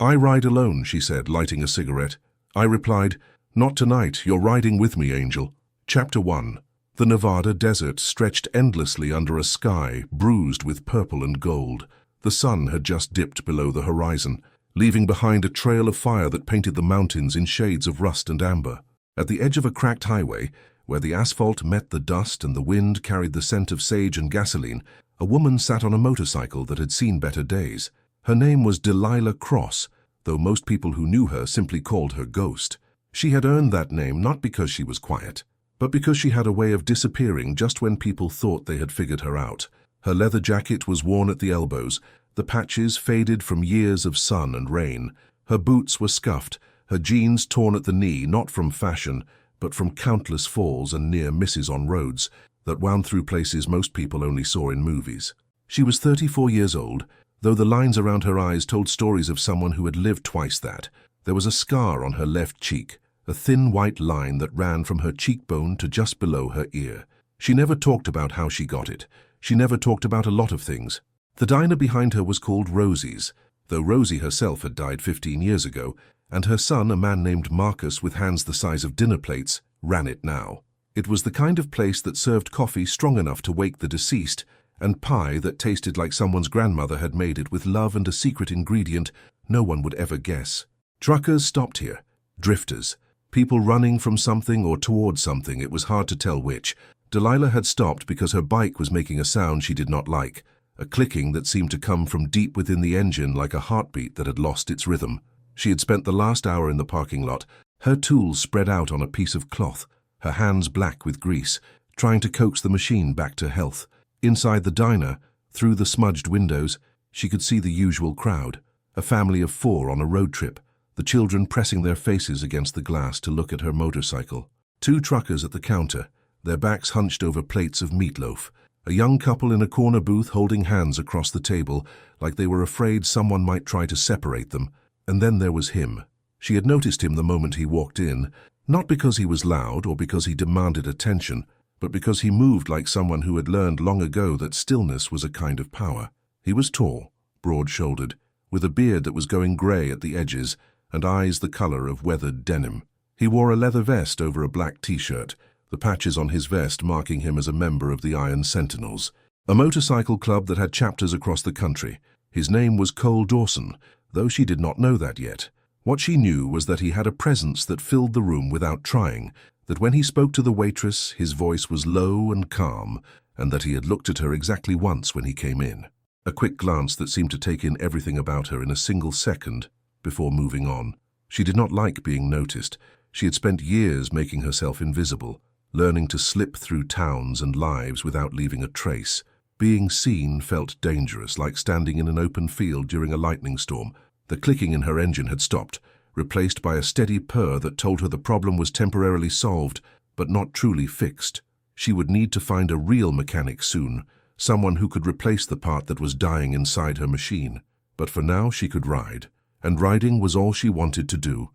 "I ride alone," she said, lighting a cigarette. I replied, "Not tonight, you're riding with me, Angel." Chapter 1. The Nevada desert stretched endlessly under a sky bruised with purple and gold. The sun had just dipped below the horizon, leaving behind a trail of fire that painted the mountains in shades of rust and amber. At the edge of a cracked highway, where the asphalt met the dust and the wind carried the scent of sage and gasoline, a woman sat on a motorcycle that had seen better days. Her name was Delilah Cross, though most people who knew her simply called her Ghost. She had earned that name not because she was quiet, but because she had a way of disappearing just when people thought they had figured her out. Her leather jacket was worn at the elbows, the patches faded from years of sun and rain. Her boots were scuffed, her jeans torn at the knee, not from fashion, but from countless falls and near misses on roads that wound through places most people only saw in movies. She was 34 years old, though the lines around her eyes told stories of someone who had lived twice that. There was a scar on her left cheek, a thin white line that ran from her cheekbone to just below her ear. She never talked about how she got it. She never talked about a lot of things. The diner behind her was called Rosie's, though Rosie herself had died 15 years ago, and her son, a man named Marcus with hands the size of dinner plates, ran it now. It was the kind of place that served coffee strong enough to wake the deceased, and pie that tasted like someone's grandmother had made it with love and a secret ingredient no one would ever guess. Truckers stopped here, drifters, people running from something or towards something, it was hard to tell which. Delilah had stopped because her bike was making a sound she did not like, a clicking that seemed to come from deep within the engine like a heartbeat that had lost its rhythm. She had spent the last hour in the parking lot, her tools spread out on a piece of cloth, her hands black with grease, trying to coax the machine back to health. Inside the diner, through the smudged windows, she could see the usual crowd, a family of 4 on a road trip, the children pressing their faces against the glass to look at her motorcycle. 2 truckers at the counter, their backs hunched over plates of meatloaf, a young couple in a corner booth holding hands across the table like they were afraid someone might try to separate them. And then there was him. She had noticed him the moment he walked in, not because he was loud or because he demanded attention, but because he moved like someone who had learned long ago that stillness was a kind of power. He was tall, broad-shouldered, with a beard that was going grey at the edges and eyes the colour of weathered denim. He wore a leather vest over a black t-shirt, the patches on his vest marking him as a member of the Iron Sentinels, a motorcycle club that had chapters across the country. His name was Cole Dawson, though she did not know that yet. What she knew was that he had a presence that filled the room without trying, that when he spoke to the waitress, his voice was low and calm, and that he had looked at her exactly once when he came in. A quick glance that seemed to take in everything about her in a single second before moving on. She did not like being noticed. She had spent years making herself invisible, learning to slip through towns and lives without leaving a trace. Being seen felt dangerous, like standing in an open field during a lightning storm. The clicking in her engine had stopped, replaced by a steady purr that told her the problem was temporarily solved, but not truly fixed. She would need to find a real mechanic soon, someone who could replace the part that was dying inside her machine. But for now she could ride, and riding was all she wanted to do.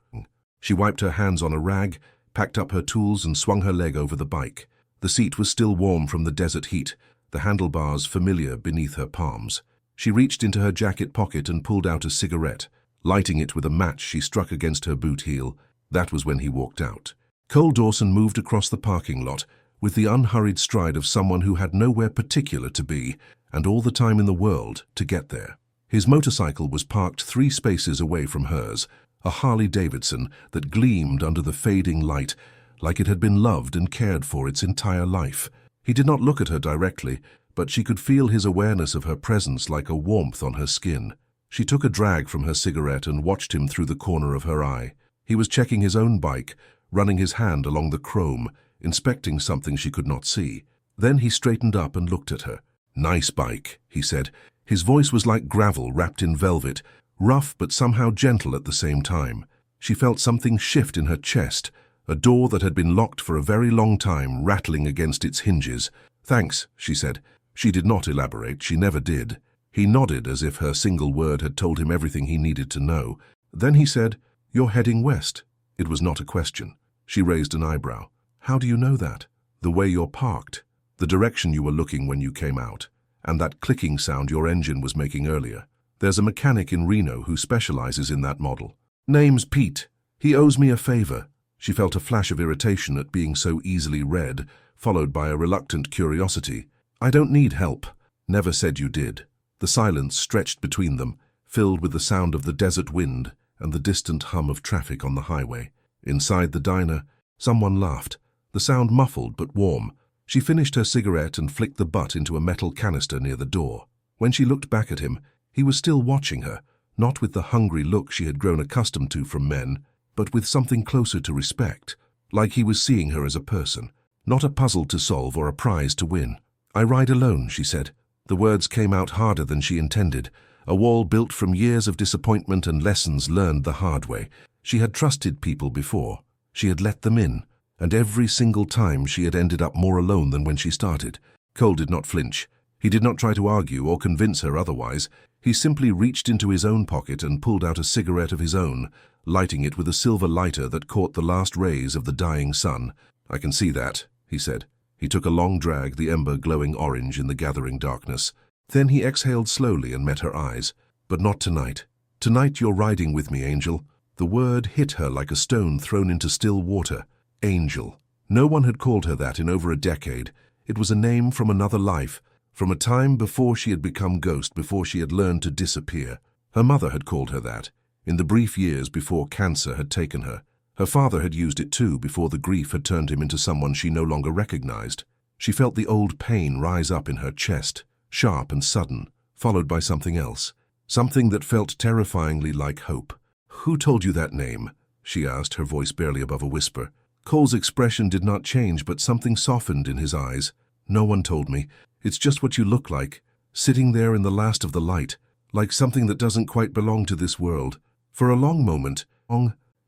She wiped her hands on a rag, packed up her tools and swung her leg over the bike. The seat was still warm from the desert heat, the handlebars familiar beneath her palms. She reached into her jacket pocket and pulled out a cigarette. Lighting it with a match, she struck against her boot heel. That was when he walked out. Cole Dawson moved across the parking lot with the unhurried stride of someone who had nowhere particular to be and all the time in the world to get there. His motorcycle was parked 3 spaces away from hers, a Harley-Davidson that gleamed under the fading light like it had been loved and cared for its entire life. He did not look at her directly, but she could feel his awareness of her presence like a warmth on her skin. She took a drag from her cigarette and watched him through the corner of her eye. He was checking his own bike, running his hand along the chrome, inspecting something she could not see. Then he straightened up and looked at her. "Nice bike," he said. His voice was like gravel wrapped in velvet, rough but somehow gentle at the same time. She felt something shift in her chest, a door that had been locked for a very long time rattling against its hinges. "Thanks," she said. She did not elaborate, she never did. He nodded as if her single word had told him everything he needed to know. Then he said, "You're heading west." It was not a question. She raised an eyebrow. "How do you know that?" "The way you're parked, the direction you were looking when you came out, and that clicking sound your engine was making earlier. There's a mechanic in Reno who specializes in that model. Name's Pete. He owes me a favor." She felt a flash of irritation at being so easily read, followed by a reluctant curiosity. "I don't need help." "Never said you did." The silence stretched between them, filled with the sound of the desert wind and the distant hum of traffic on the highway. Inside the diner, someone laughed, the sound muffled but warm. She finished her cigarette and flicked the butt into a metal canister near the door. When she looked back at him, he was still watching her, not with the hungry look she had grown accustomed to from men, but with something closer to respect, like he was seeing her as a person, not a puzzle to solve or a prize to win. "I ride alone," she said. The words came out harder than she intended, a wall built from years of disappointment and lessons learned the hard way. She had trusted people before. She had let them in, and every single time she had ended up more alone than when she started. Cole did not flinch. He did not try to argue or convince her otherwise. He simply reached into his own pocket and pulled out a cigarette of his own, lighting it with a silver lighter that caught the last rays of the dying sun. "I can see that," he said. He took a long drag, the ember glowing orange in the gathering darkness. Then he exhaled slowly and met her eyes. "But not tonight. Tonight you're riding with me, Angel." The word hit her like a stone thrown into still water. Angel. No one had called her that in over a decade. It was a name from another life, from a time before she had become Ghost, before she had learned to disappear. Her mother had called her that, in the brief years before cancer had taken her. Her father had used it too, before the grief had turned him into someone she no longer recognized. She felt the old pain rise up in her chest, sharp and sudden, followed by something else, something that felt terrifyingly like hope. "Who told you that name?" she asked, her voice barely above a whisper. Cole's expression did not change, but something softened in his eyes. "No one told me. It's just what you look like, sitting there in the last of the light, like something that doesn't quite belong to this world." For a long moment,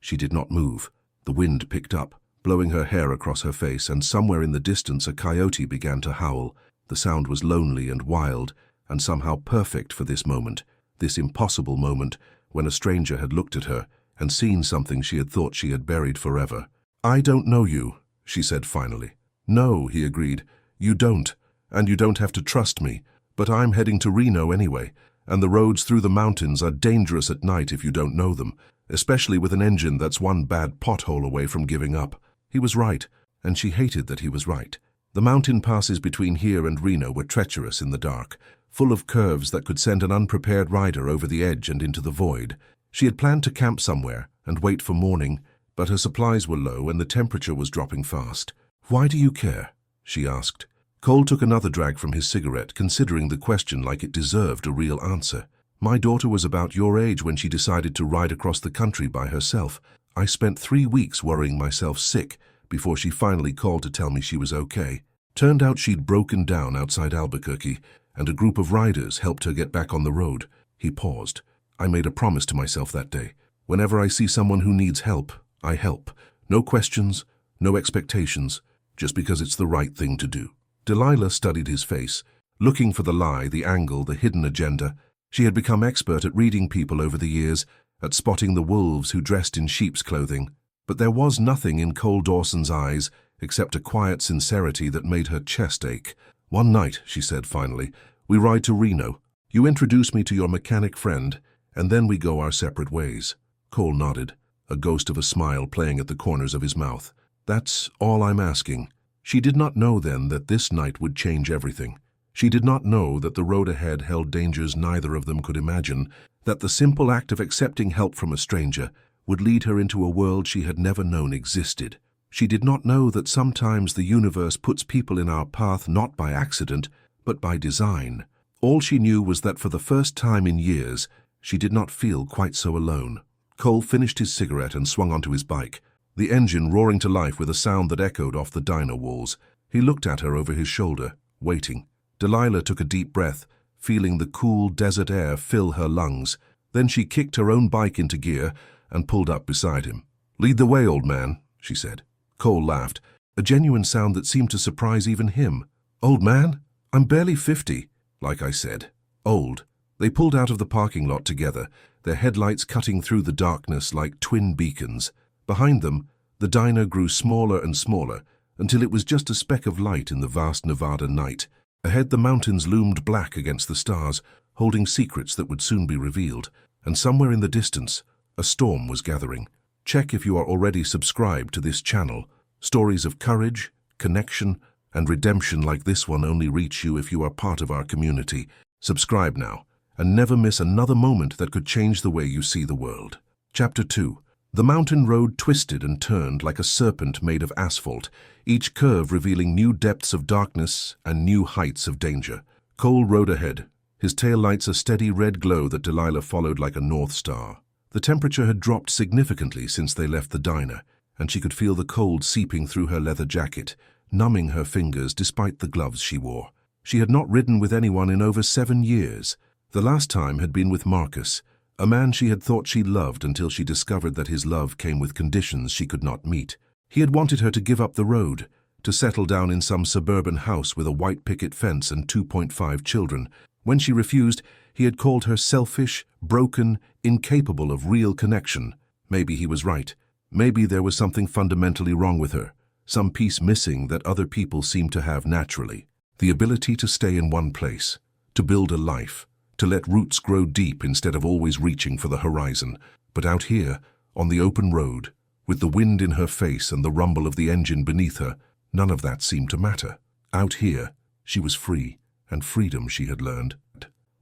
she did not move. The wind picked up, blowing her hair across her face, and somewhere in the distance a coyote began to howl. The sound was lonely and wild, and somehow perfect for this moment, this impossible moment when a stranger had looked at her and seen something she had thought she had buried forever. "I don't know you," she said finally. "No," he agreed, "you don't, and you don't have to trust me, but I'm heading to Reno anyway, and the roads through the mountains are dangerous at night if you don't know them, especially with an engine that's one bad pothole away from giving up." He was right, and she hated that he was right. The mountain passes between here and Reno were treacherous in the dark, full of curves that could send an unprepared rider over the edge and into the void. She had planned to camp somewhere and wait for morning, but her supplies were low and the temperature was dropping fast. "Why do you care?" she asked. Cole took another drag from his cigarette, considering the question like it deserved a real answer. "My daughter was about your age when she decided to ride across the country by herself. I spent 3 weeks worrying myself sick before she finally called to tell me she was okay. Turned out she'd broken down outside Albuquerque, and a group of riders helped her get back on the road." He paused. "I made a promise to myself that day. Whenever I see someone who needs help, I help. No questions, no expectations, just because it's the right thing to do." Delilah studied his face, looking for the lie, the angle, the hidden agenda. She had become expert at reading people over the years, at spotting the wolves who dressed in sheep's clothing. But there was nothing in Cole Dawson's eyes except a quiet sincerity that made her chest ache. "One night," she said finally, "we ride to Reno. You introduce me to your mechanic friend, and then we go our separate ways." Cole nodded, a ghost of a smile playing at the corners of his mouth. "That's all I'm asking." She did not know then that this night would change everything. She did not know that the road ahead held dangers neither of them could imagine, that the simple act of accepting help from a stranger would lead her into a world she had never known existed. She did not know that sometimes the universe puts people in our path not by accident, but by design. All she knew was that for the first time in years, she did not feel quite so alone. Cole finished his cigarette and swung onto his bike, the engine roaring to life with a sound that echoed off the diner walls. He looked at her over his shoulder, waiting. Delilah took a deep breath, feeling the cool desert air fill her lungs. Then she kicked her own bike into gear and pulled up beside him. "Lead the way, old man," she said. Cole laughed, a genuine sound that seemed to surprise even him. "Old man? I'm barely 50. Like I said, old." They pulled out of the parking lot together, their headlights cutting through the darkness like twin beacons. Behind them, the diner grew smaller and smaller, until it was just a speck of light in the vast Nevada night. Ahead the mountains loomed black against the stars, holding secrets that would soon be revealed, and somewhere in the distance, a storm was gathering. Check if you are already subscribed to this channel. Stories of courage, connection, and redemption like this one only reach you if you are part of our community. Subscribe now, and never miss another moment that could change the way you see the world. Chapter 2. The mountain road twisted and turned like a serpent made of asphalt, each curve revealing new depths of darkness and new heights of danger. Cole rode ahead, his tail lights a steady red glow that Delilah followed like a north star. The temperature had dropped significantly since they left the diner, and she could feel the cold seeping through her leather jacket, numbing her fingers despite the gloves she wore. She had not ridden with anyone in over 7 years. The last time had been with Marcus, a man she had thought she loved until she discovered that his love came with conditions she could not meet. He had wanted her to give up the road, to settle down in some suburban house with a white picket fence and 2.5 children. When she refused, he had called her selfish, broken, incapable of real connection. Maybe he was right. Maybe there was something fundamentally wrong with her, some piece missing that other people seemed to have naturally. The ability to stay in one place, to build a life, to let roots grow deep instead of always reaching for the horizon. But out here, on the open road, with the wind in her face and the rumble of the engine beneath her, none of that seemed to matter. Out here, she was free, and freedom, she had learned,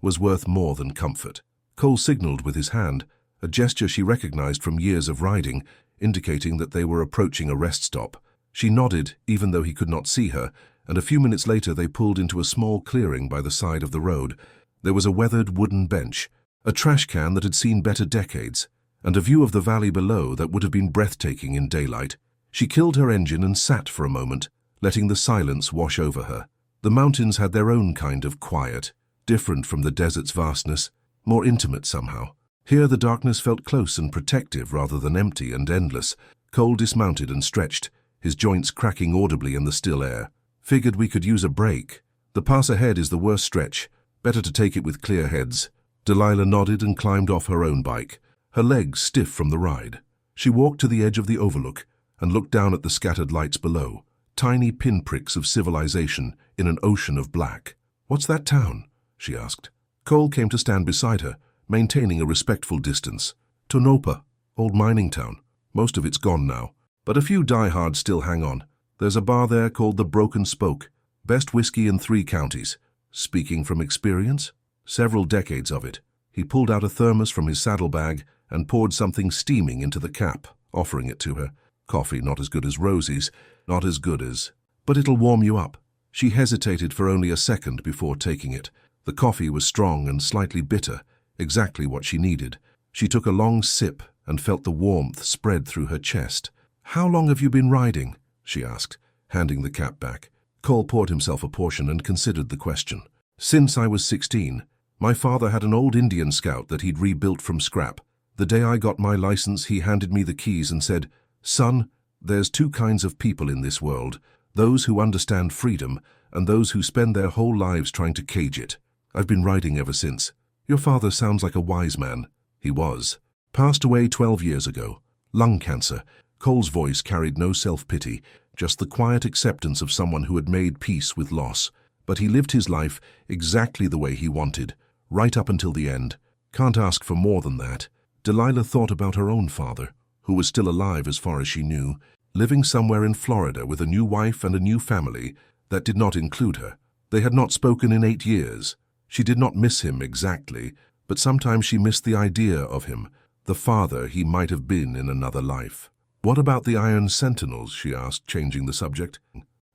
was worth more than comfort. Cole signaled with his hand, a gesture she recognized from years of riding, indicating that they were approaching a rest stop. She nodded, even though he could not see her, and a few minutes later they pulled into a small clearing by the side of the road. There was a weathered wooden bench, a trash can that had seen better decades, and a view of the valley below that would have been breathtaking in daylight. She killed her engine and sat for a moment, letting the silence wash over her. The mountains had their own kind of quiet, different from the desert's vastness, more intimate somehow. Here the darkness felt close and protective rather than empty and endless. Cole dismounted and stretched, his joints cracking audibly in the still air. Figured we could use a break. The pass ahead is the worst stretch. Better to take it with clear heads. Delilah nodded and climbed off her own bike, her legs stiff from the ride. She walked to the edge of the overlook and looked down at the scattered lights below, tiny pinpricks of civilization in an ocean of black. "What's that town?" she asked. Cole came to stand beside her, maintaining a respectful distance. "Tonopah, old mining town. Most of it's gone now, but a few diehards still hang on. There's a bar there called the Broken Spoke. Best whiskey in 3 counties. Speaking from experience? Several decades of it." He pulled out a thermos from his saddlebag and poured something steaming into the cap, offering it to her. "Coffee not as good as Rosie's, not as good as... but it'll warm you up." She hesitated for only a second before taking it. The coffee was strong and slightly bitter, exactly what she needed. She took a long sip and felt the warmth spread through her chest. "How long have you been riding?" she asked, handing the cap back. Cole poured himself a portion and considered the question. "Since I was 16. My father had an old Indian Scout that he'd rebuilt from scrap. The day I got my license, he handed me the keys and said, 'Son, there's 2 kinds of people in this world, those who understand freedom and those who spend their whole lives trying to cage it.' I've been riding ever since." "Your father sounds like a wise man." "He was. Passed away 12 years ago. Lung cancer." Cole's voice carried no self-pity, just the quiet acceptance of someone who had made peace with loss. But he lived his life exactly the way he wanted, right up until the end. Can't ask for more than that. Delilah thought about her own father, who was still alive as far as she knew, living somewhere in Florida with a new wife and a new family that did not include her. They had not spoken in 8 years. She did not miss him exactly, but sometimes she missed the idea of him, the father he might have been in another life. "What about the Iron Sentinels?" she asked, changing the subject.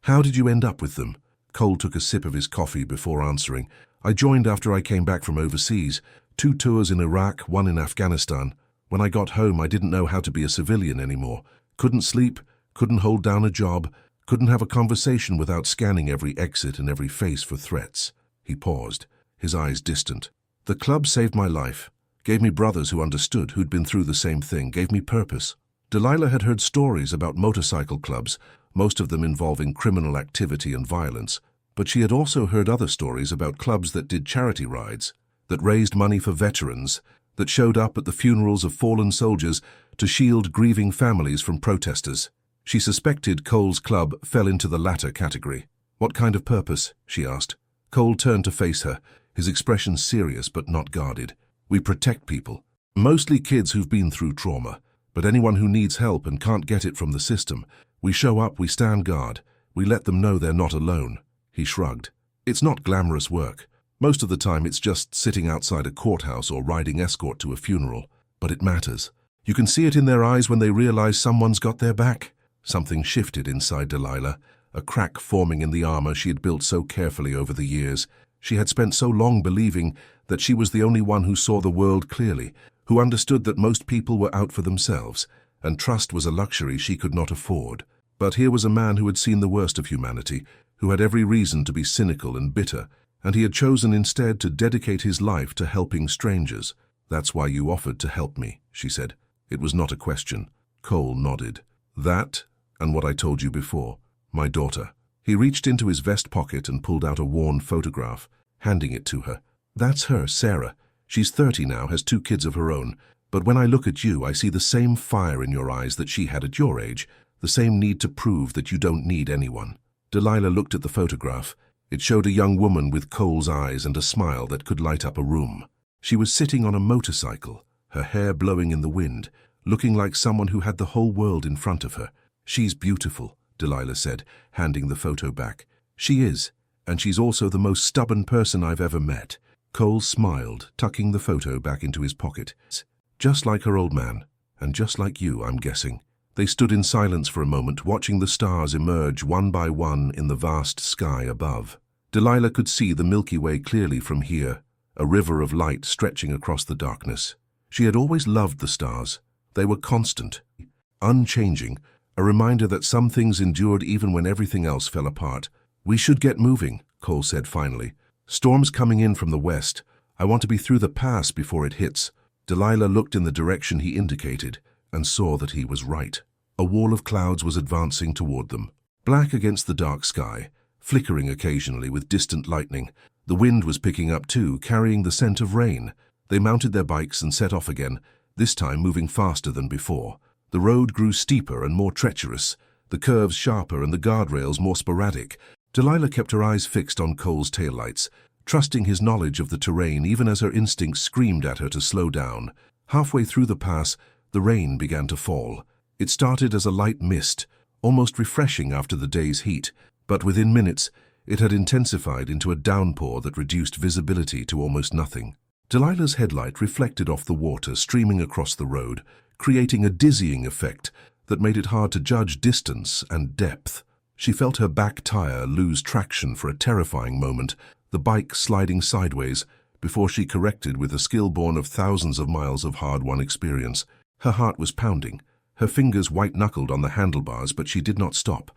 "How did you end up with them?" Cole took a sip of his coffee before answering. "I joined after I came back from overseas. 2 tours in Iraq, 1 in Afghanistan. When I got home, I didn't know how to be a civilian anymore. Couldn't sleep, couldn't hold down a job, couldn't have a conversation without scanning every exit and every face for threats." He paused, his eyes distant. "The club saved my life, gave me brothers who understood, who'd been through the same thing, gave me purpose." Delilah had heard stories about motorcycle clubs, most of them involving criminal activity and violence, but she had also heard other stories about clubs that did charity rides, that raised money for veterans, that showed up at the funerals of fallen soldiers to shield grieving families from protesters. She suspected Cole's club fell into the latter category. "What kind of purpose?" she asked. Cole turned to face her, his expression serious but not guarded. We protect people, mostly kids who've been through trauma, but anyone who needs help and can't get it from the system. We show up, we stand guard, we let them know they're not alone. He shrugged. It's not glamorous work. Most of the time it's just sitting outside a courthouse or riding escort to a funeral. But it matters. You can see it in their eyes when they realize someone's got their back. Something shifted inside Delilah, a crack forming in the armor she had built so carefully over the years. She had spent so long believing that she was the only one who saw the world clearly, who understood that most people were out for themselves, and trust was a luxury she could not afford. But here was a man who had seen the worst of humanity, who had every reason to be cynical and bitter, and he had chosen instead to dedicate his life to helping strangers. "That's why you offered to help me," she said. It was not a question. Cole nodded. "That, and what I told you before. My daughter." He reached into his vest pocket and pulled out a worn photograph, handing it to her. "That's her, Sarah. She's 30 now, has 2 kids of her own. But when I look at you, I see the same fire in your eyes that she had at your age, the same need to prove that you don't need anyone." Delilah looked at the photograph. It showed a young woman with Cole's eyes and a smile that could light up a room. She was sitting on a motorcycle, her hair blowing in the wind, looking like someone who had the whole world in front of her. "She's beautiful," Delilah said, handing the photo back. "She is, and she's also the most stubborn person I've ever met." Cole smiled, tucking the photo back into his pocket. "Just like her old man, and just like you, I'm guessing." They stood in silence for a moment, watching the stars emerge one by one in the vast sky above. Delilah could see the Milky Way clearly from here, a river of light stretching across the darkness. She had always loved the stars. They were constant, unchanging, a reminder that some things endured even when everything else fell apart. "We should get moving," Cole said finally. "Storm's coming in from the west. I want to be through the pass before it hits." Delilah looked in the direction he indicated and saw that he was right. A wall of clouds was advancing toward them, black against the dark sky, flickering occasionally with distant lightning. The wind was picking up too, carrying the scent of rain. They mounted their bikes and set off again, this time moving faster than before. The road grew steeper and more treacherous, the curves sharper and the guardrails more sporadic. Delilah kept her eyes fixed on Cole's taillights, trusting his knowledge of the terrain even as her instincts screamed at her to slow down. Halfway through the pass, the rain began to fall. It started as a light mist, almost refreshing after the day's heat, but within minutes it had intensified into a downpour that reduced visibility to almost nothing. Delilah's headlight reflected off the water streaming across the road, creating a dizzying effect that made it hard to judge distance and depth. She felt her back tire lose traction for a terrifying moment, the bike sliding sideways, before she corrected with a skill born of thousands of miles of hard-won experience. Her heart was pounding, her fingers white-knuckled on the handlebars, but she did not stop.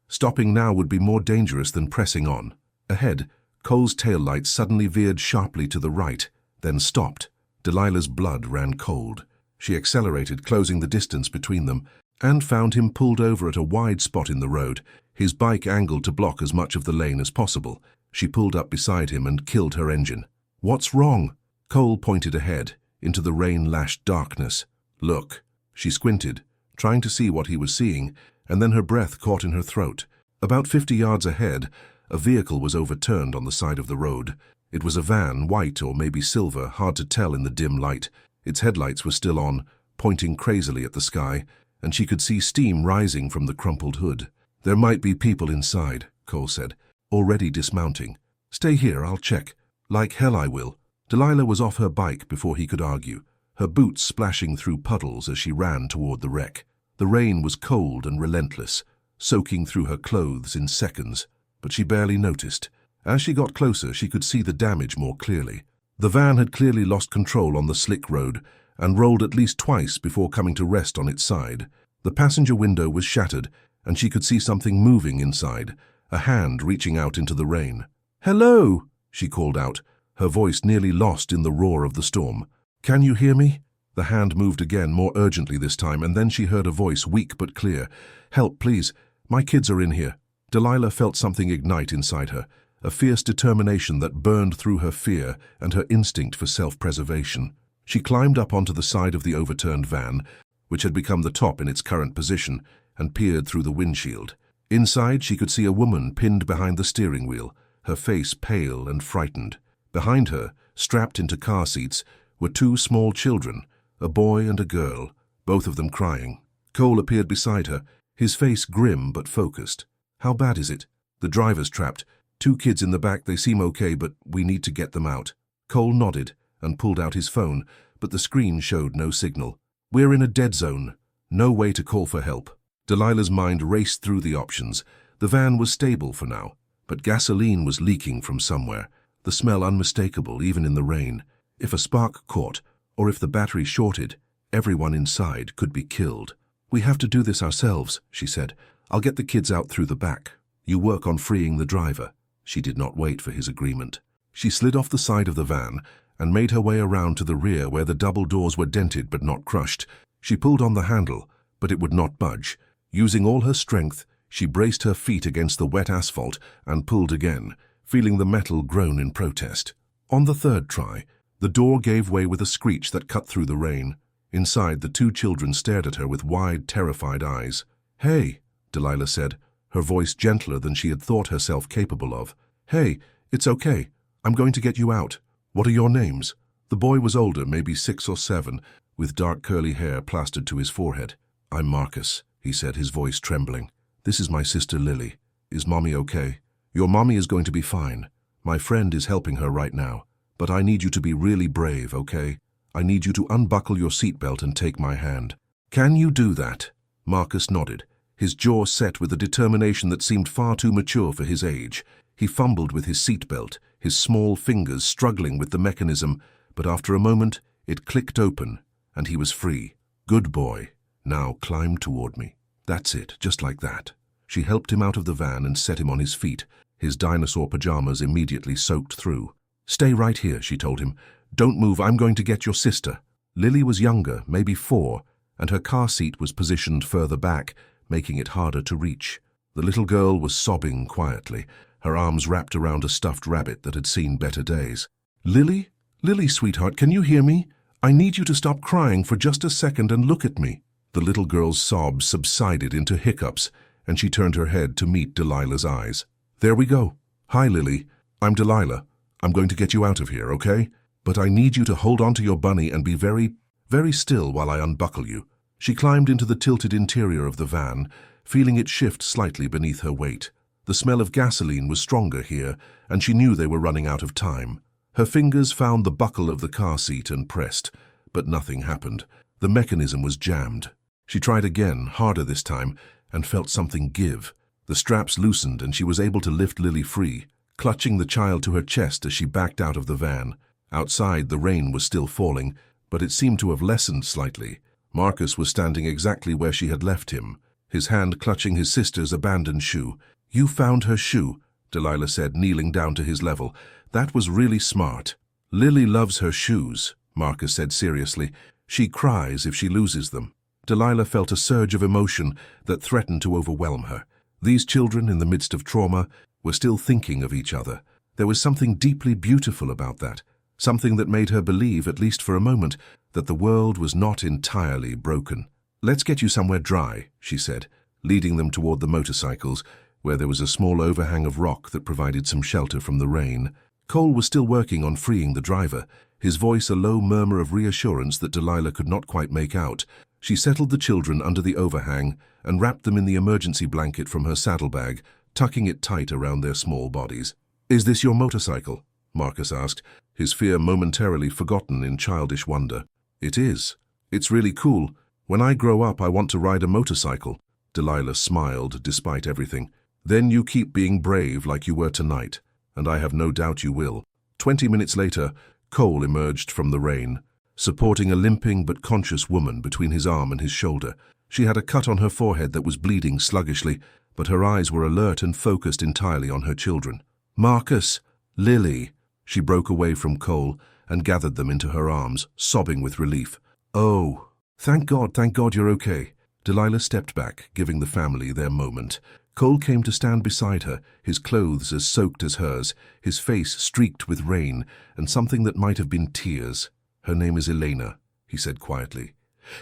Stopping now would be more dangerous than pressing on. Ahead, Cole's taillight suddenly veered sharply to the right, then stopped. Delilah's blood ran cold. She accelerated, closing the distance between them, and found him pulled over at a wide spot in the road, his bike angled to block as much of the lane as possible. She pulled up beside him and killed her engine. "What's wrong?" Cole pointed ahead, into the rain-lashed darkness. "Look." She squinted, trying to see what he was seeing, and then her breath caught in her throat. About 50 yards ahead, a vehicle was overturned on the side of the road. It was a van, white or maybe silver, hard to tell in the dim light. Its headlights were still on, pointing crazily at the sky, and she could see steam rising from the crumpled hood. "There might be people inside," Cole said, already dismounting. "Stay here, I'll check." "Like hell I will." Delilah was off her bike before he could argue, her boots splashing through puddles as she ran toward the wreck. The rain was cold and relentless, soaking through her clothes in seconds, but she barely noticed. As she got closer, she could see the damage more clearly. The van had clearly lost control on the slick road and rolled at least twice before coming to rest on its side. The passenger window was shattered, and she could see something moving inside, a hand reaching out into the rain. "Hello!" she called out, her voice nearly lost in the roar of the storm. "Can you hear me?" The hand moved again, more urgently this time, and then she heard a voice, weak but clear. "Help, please. My kids are in here." Delilah felt something ignite inside her, a fierce determination that burned through her fear and her instinct for self-preservation. She climbed up onto the side of the overturned van, which had become the top in its current position, and peered through the windshield. Inside, she could see a woman pinned behind the steering wheel, her face pale and frightened. Behind her, strapped into car seats, were two small children, a boy and a girl, both of them crying. Cole appeared beside her, his face grim but focused. "How bad is it?" "The driver's trapped. Two kids in the back, they seem okay, but we need to get them out." Cole nodded and pulled out his phone, but the screen showed no signal. "We're in a dead zone. No way to call for help." Delilah's mind raced through the options. The van was stable for now, but gasoline was leaking from somewhere, the smell unmistakable even in the rain. If a spark caught, or if the battery shorted, everyone inside could be killed. "We have to do this ourselves," she said. "I'll get the kids out through the back. You work on freeing the driver." She did not wait for his agreement. She slid off the side of the van and made her way around to the rear where the double doors were dented but not crushed. She pulled on the handle, but it would not budge. Using all her strength, she braced her feet against the wet asphalt and pulled again, feeling the metal groan in protest. On the third try, the door gave way with a screech that cut through the rain. Inside, the two children stared at her with wide, terrified eyes. "Hey," Delilah said, her voice gentler than she had thought herself capable of. "Hey, it's okay. I'm going to get you out. What are your names?" The boy was older, maybe 6 or 7, with dark curly hair plastered to his forehead. "I'm Marcus," he said, his voice trembling. "This is my sister Lily. Is Mommy okay?" "Your mommy is going to be fine. My friend is helping her right now. But I need you to be really brave, okay? I need you to unbuckle your seatbelt and take my hand." "Can you do that?" Marcus nodded, his jaw set with a determination that seemed far too mature for his age. He fumbled with his seatbelt, his small fingers struggling with the mechanism, but after a moment it clicked open, and he was free. "Good boy. Now climb toward me." "That's it, just like that." She helped him out of the van and set him on his feet, his dinosaur pajamas immediately soaked through. "Stay right here," she told him. "Don't move, I'm going to get your sister." Lily was younger, maybe 4, and her car seat was positioned further back, making it harder to reach. The little girl was sobbing quietly, her arms wrapped around a stuffed rabbit that had seen better days. "Lily? Lily, sweetheart, can you hear me? I need you to stop crying for just a second and look at me." The little girl's sobs subsided into hiccups, and she turned her head to meet Delilah's eyes. "There we go. Hi, Lily. I'm Delilah. I'm going to get you out of here, okay? But I need you to hold on to your bunny and be very, very still while I unbuckle you." She climbed into the tilted interior of the van, feeling it shift slightly beneath her weight. The smell of gasoline was stronger here, and she knew they were running out of time. Her fingers found the buckle of the car seat and pressed, but nothing happened. The mechanism was jammed. She tried again, harder this time, and felt something give. The straps loosened and she was able to lift Lily free, clutching the child to her chest as she backed out of the van. Outside, the rain was still falling, but it seemed to have lessened slightly. Marcus was standing exactly where she had left him, his hand clutching his sister's abandoned shoe. "You found her shoe," Delilah said, kneeling down to his level. "That was really smart." "Lily loves her shoes," Marcus said seriously. "She cries if she loses them." Delilah felt a surge of emotion that threatened to overwhelm her. These children, in the midst of trauma, were still thinking of each other. There was something deeply beautiful about that, something that made her believe, at least for a moment, that the world was not entirely broken. "Let's get you somewhere dry," she said, leading them toward the motorcycles, where there was a small overhang of rock that provided some shelter from the rain. Cole was still working on freeing the driver, his voice a low murmur of reassurance that Delilah could not quite make out. She settled the children under the overhang and wrapped them in the emergency blanket from her saddlebag, tucking it tight around their small bodies. "Is this your motorcycle?" Marcus asked, his fear momentarily forgotten in childish wonder. "It is. It's really cool. When I grow up, I want to ride a motorcycle." Delilah smiled despite everything. "Then you keep being brave like you were tonight, and I have no doubt you will." 20 minutes later, Cole emerged from the rain, supporting a limping but conscious woman between his arm and his shoulder. She had a cut on her forehead that was bleeding sluggishly, but her eyes were alert and focused entirely on her children. "Marcus, Lily." She broke away from Cole and gathered them into her arms, sobbing with relief. "Oh, thank God you're okay." Delilah stepped back, giving the family their moment. Cole came to stand beside her, his clothes as soaked as hers, his face streaked with rain and something that might have been tears. "Her name is Elena," he said quietly.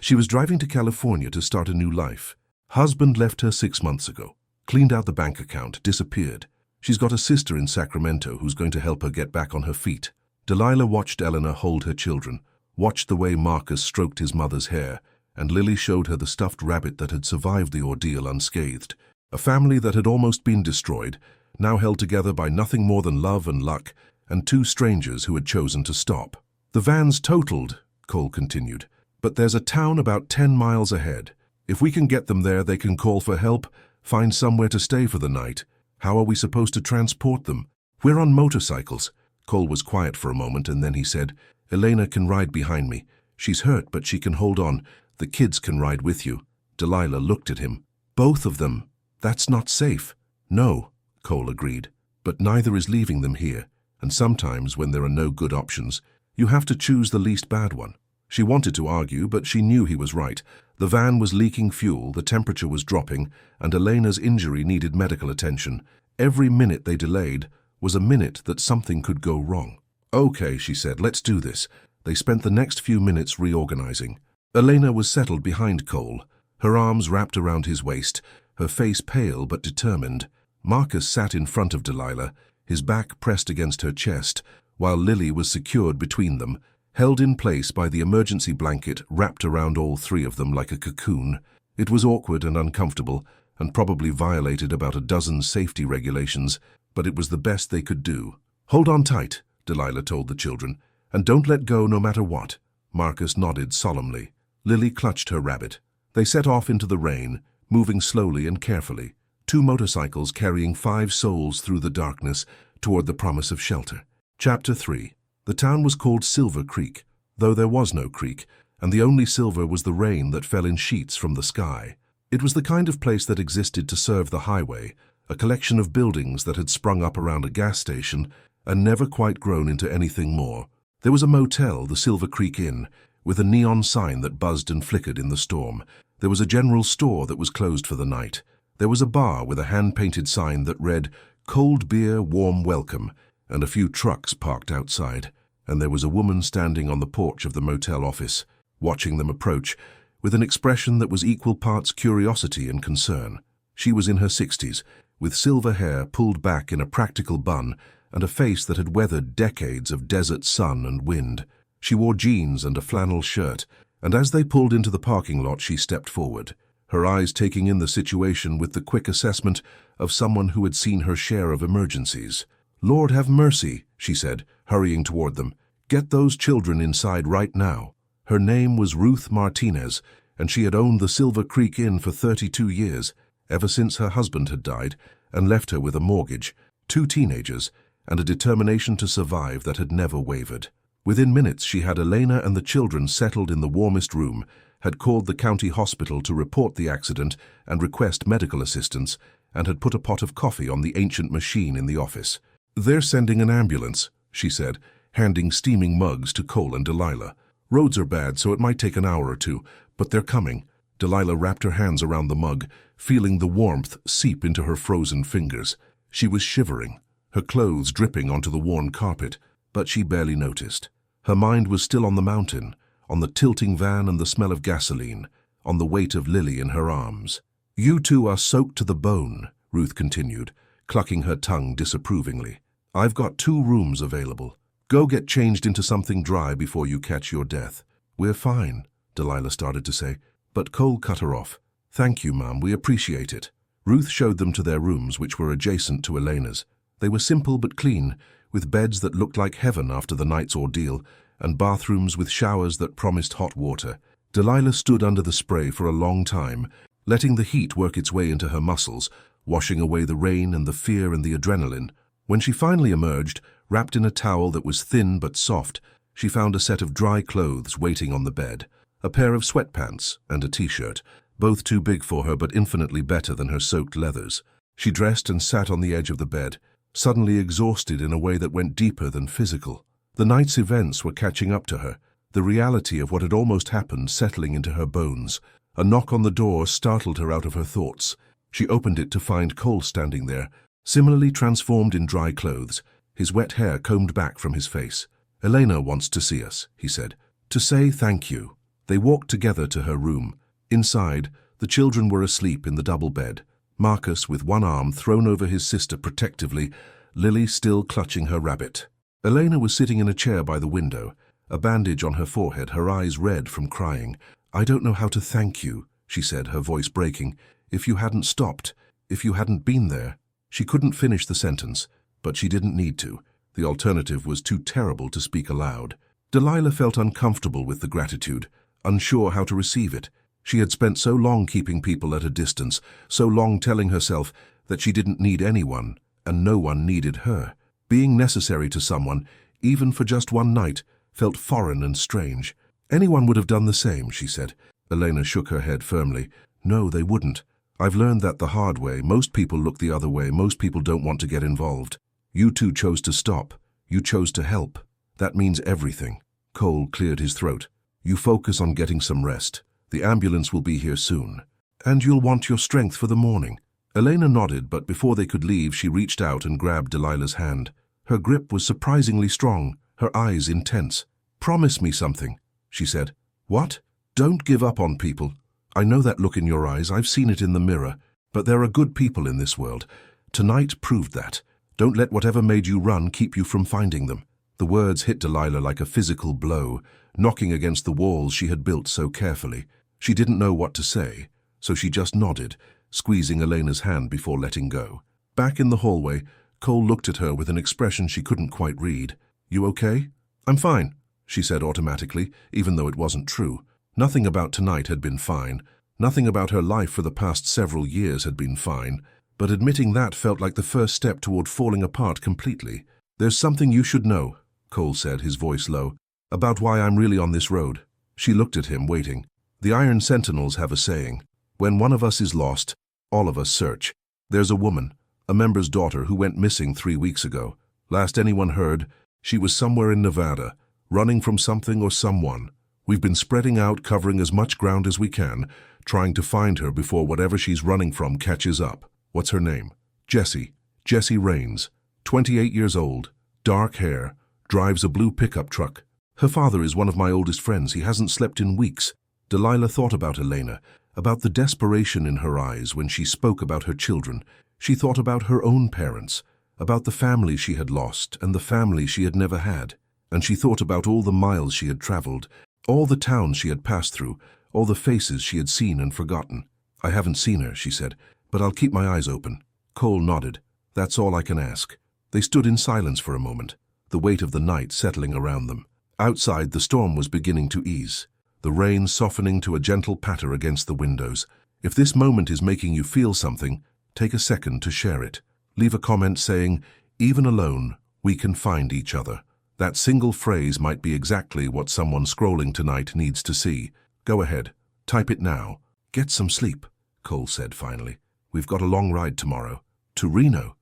"She was driving to California to start a new life. Husband left her 6 months ago, cleaned out the bank account, disappeared. She's got a sister in Sacramento who's going to help her get back on her feet." Delilah watched Eleanor hold her children, watched the way Marcus stroked his mother's hair, and Lily showed her the stuffed rabbit that had survived the ordeal unscathed. A family that had almost been destroyed, now held together by nothing more than love and luck, and two strangers who had chosen to stop. "The van's totaled," Cole continued, "but there's a town about 10 miles ahead. If we can get them there, they can call for help, find somewhere to stay for the night. How are we supposed to transport them? We're on motorcycles." Cole was quiet for a moment, and then he said, "Elena can ride behind me. She's hurt, but she can hold on. The kids can ride with you." Delilah looked at him. "Both of them? That's not safe." "No," Cole agreed, "but neither is leaving them here. And sometimes, when there are no good options, you have to choose the least bad one." She wanted to argue, but she knew he was right. The van was leaking fuel, the temperature was dropping, and Elena's injury needed medical attention. Every minute they delayed was a minute that something could go wrong. "Okay," she said, "let's do this." They spent the next few minutes reorganizing. Elena was settled behind Cole, her arms wrapped around his waist, her face pale but determined. Marcus sat in front of Delilah, his back pressed against her chest, while Lily was secured between them, held in place by the emergency blanket wrapped around all three of them like a cocoon. It was awkward and uncomfortable, and probably violated about a dozen safety regulations, but it was the best they could do. "Hold on tight," Delilah told the children, "and don't let go no matter what." Marcus nodded solemnly. Lily clutched her rabbit. They set off into the rain, moving slowly and carefully, two motorcycles carrying 5 souls through the darkness toward the promise of shelter. Chapter 3. The town was called Silver Creek, though there was no creek, and the only silver was the rain that fell in sheets from the sky. It was the kind of place that existed to serve the highway, a collection of buildings that had sprung up around a gas station and never quite grown into anything more. There was a motel, the Silver Creek Inn, with a neon sign that buzzed and flickered in the storm. There was a general store that was closed for the night. There was a bar with a hand-painted sign that read, "Cold beer, warm welcome," and a few trucks parked outside. And there was a woman standing on the porch of the motel office, watching them approach, with an expression that was equal parts curiosity and concern. She was in her 60s, with silver hair pulled back in a practical bun and a face that had weathered decades of desert sun and wind. She wore jeans and a flannel shirt, and as they pulled into the parking lot, she stepped forward, her eyes taking in the situation with the quick assessment of someone who had seen her share of emergencies. "Lord have mercy," she said, hurrying toward them. "Get those children inside right now." Her name was Ruth Martinez, and she had owned the Silver Creek Inn for 32 years, ever since her husband had died and left her with a mortgage, 2 teenagers, and a determination to survive that had never wavered. Within minutes, she had Elena and the children settled in the warmest room, had called the county hospital to report the accident and request medical assistance, and had put a pot of coffee on the ancient machine in the office. "They're sending an ambulance," she said, handing steaming mugs to Cole and Delilah. "Roads are bad, so it might take an hour or two, but they're coming." Delilah wrapped her hands around the mug, feeling the warmth seep into her frozen fingers. She was shivering, her clothes dripping onto the worn carpet, but she barely noticed. Her mind was still on the mountain, on the tilting van and the smell of gasoline, on the weight of Lily in her arms. "You two are soaked to the bone," Ruth continued, clucking her tongue disapprovingly. "I've got 2 rooms available. Go get changed into something dry before you catch your death." "We're fine," Delilah started to say, but Cole cut her off. "Thank you, Mom, we appreciate it." Ruth showed them to their rooms, which were adjacent to Elena's. They were simple but clean, with beds that looked like heaven after the night's ordeal, and bathrooms with showers that promised hot water. Delilah stood under the spray for a long time, letting the heat work its way into her muscles, washing away the rain and the fear and the adrenaline. When she finally emerged, wrapped in a towel that was thin but soft, she found a set of dry clothes waiting on the bed, a pair of sweatpants and a t-shirt, both too big for her but infinitely better than her soaked leathers. She dressed and sat on the edge of the bed, suddenly exhausted in a way that went deeper than physical. The night's events were catching up to her, the reality of what had almost happened settling into her bones. A knock on the door startled her out of her thoughts. She opened it to find Cole standing there, similarly transformed in dry clothes, his wet hair combed back from his face. "Elena wants to see us," he said, "to say thank you." They walked together to her room. Inside, the children were asleep in the double bed, Marcus with one arm thrown over his sister protectively, Lily still clutching her rabbit. Elena was sitting in a chair by the window, a bandage on her forehead, her eyes red from crying. "I don't know how to thank you," she said, her voice breaking. "If you hadn't stopped, if you hadn't been there." She couldn't finish the sentence, but she didn't need to. The alternative was too terrible to speak aloud. Delilah felt uncomfortable with the gratitude, unsure how to receive it. She had spent so long keeping people at a distance, so long telling herself that she didn't need anyone, and no one needed her. Being necessary to someone, even for just one night, felt foreign and strange. "Anyone would have done the same," she said. Elena shook her head firmly. "No, they wouldn't. I've learned that the hard way. Most people look the other way. Most people don't want to get involved. You two chose to stop. You chose to help. That means everything." Cole cleared his throat. "You focus on getting some rest. The ambulance will be here soon. And you'll want your strength for the morning." Elena nodded, but before they could leave, she reached out and grabbed Delilah's hand. Her grip was surprisingly strong, her eyes intense. "Promise me something," she said. "What?" "Don't give up on people. I know that look in your eyes. I've seen it in the mirror. But there are good people in this world. Tonight proved that. Don't let whatever made you run keep you from finding them." The words hit Delilah like a physical blow, knocking against the walls she had built so carefully. She didn't know what to say, so she just nodded, squeezing Elena's hand before letting go. Back in the hallway, Cole looked at her with an expression she couldn't quite read. "You okay?" "I'm fine," she said automatically, even though it wasn't true. Nothing about tonight had been fine. Nothing about her life for the past several years had been fine. But admitting that felt like the first step toward falling apart completely. "There's something you should know," Cole said, his voice low, "about why I'm really on this road." She looked at him, waiting. "The Iron Sentinels have a saying. When one of us is lost, all of us search. There's a woman, a member's daughter, who went missing 3 weeks ago. Last anyone heard, she was somewhere in Nevada, running from something or someone. We've been spreading out, covering as much ground as we can, trying to find her before whatever she's running from catches up." "What's her name?" "Jessie. Jessie Rains. 28 years old, dark hair, drives a blue pickup truck. Her father is one of my oldest friends. He hasn't slept in weeks." Delilah thought about Elena, about the desperation in her eyes when she spoke about her children. She thought about her own parents, about the family she had lost and the family she had never had. And she thought about all the miles she had traveled, all the towns she had passed through, all the faces she had seen and forgotten. "I haven't seen her," she said, "but I'll keep my eyes open." Cole nodded. "That's all I can ask." They stood in silence for a moment, the weight of the night settling around them. Outside, the storm was beginning to ease, the rain softening to a gentle patter against the windows. If this moment is making you feel something, take a second to share it. Leave a comment saying, "Even alone, we can find each other." That single phrase might be exactly what someone scrolling tonight needs to see. Go ahead, type it now. "Get some sleep," Cole said finally. "We've got a long ride tomorrow. To Reno,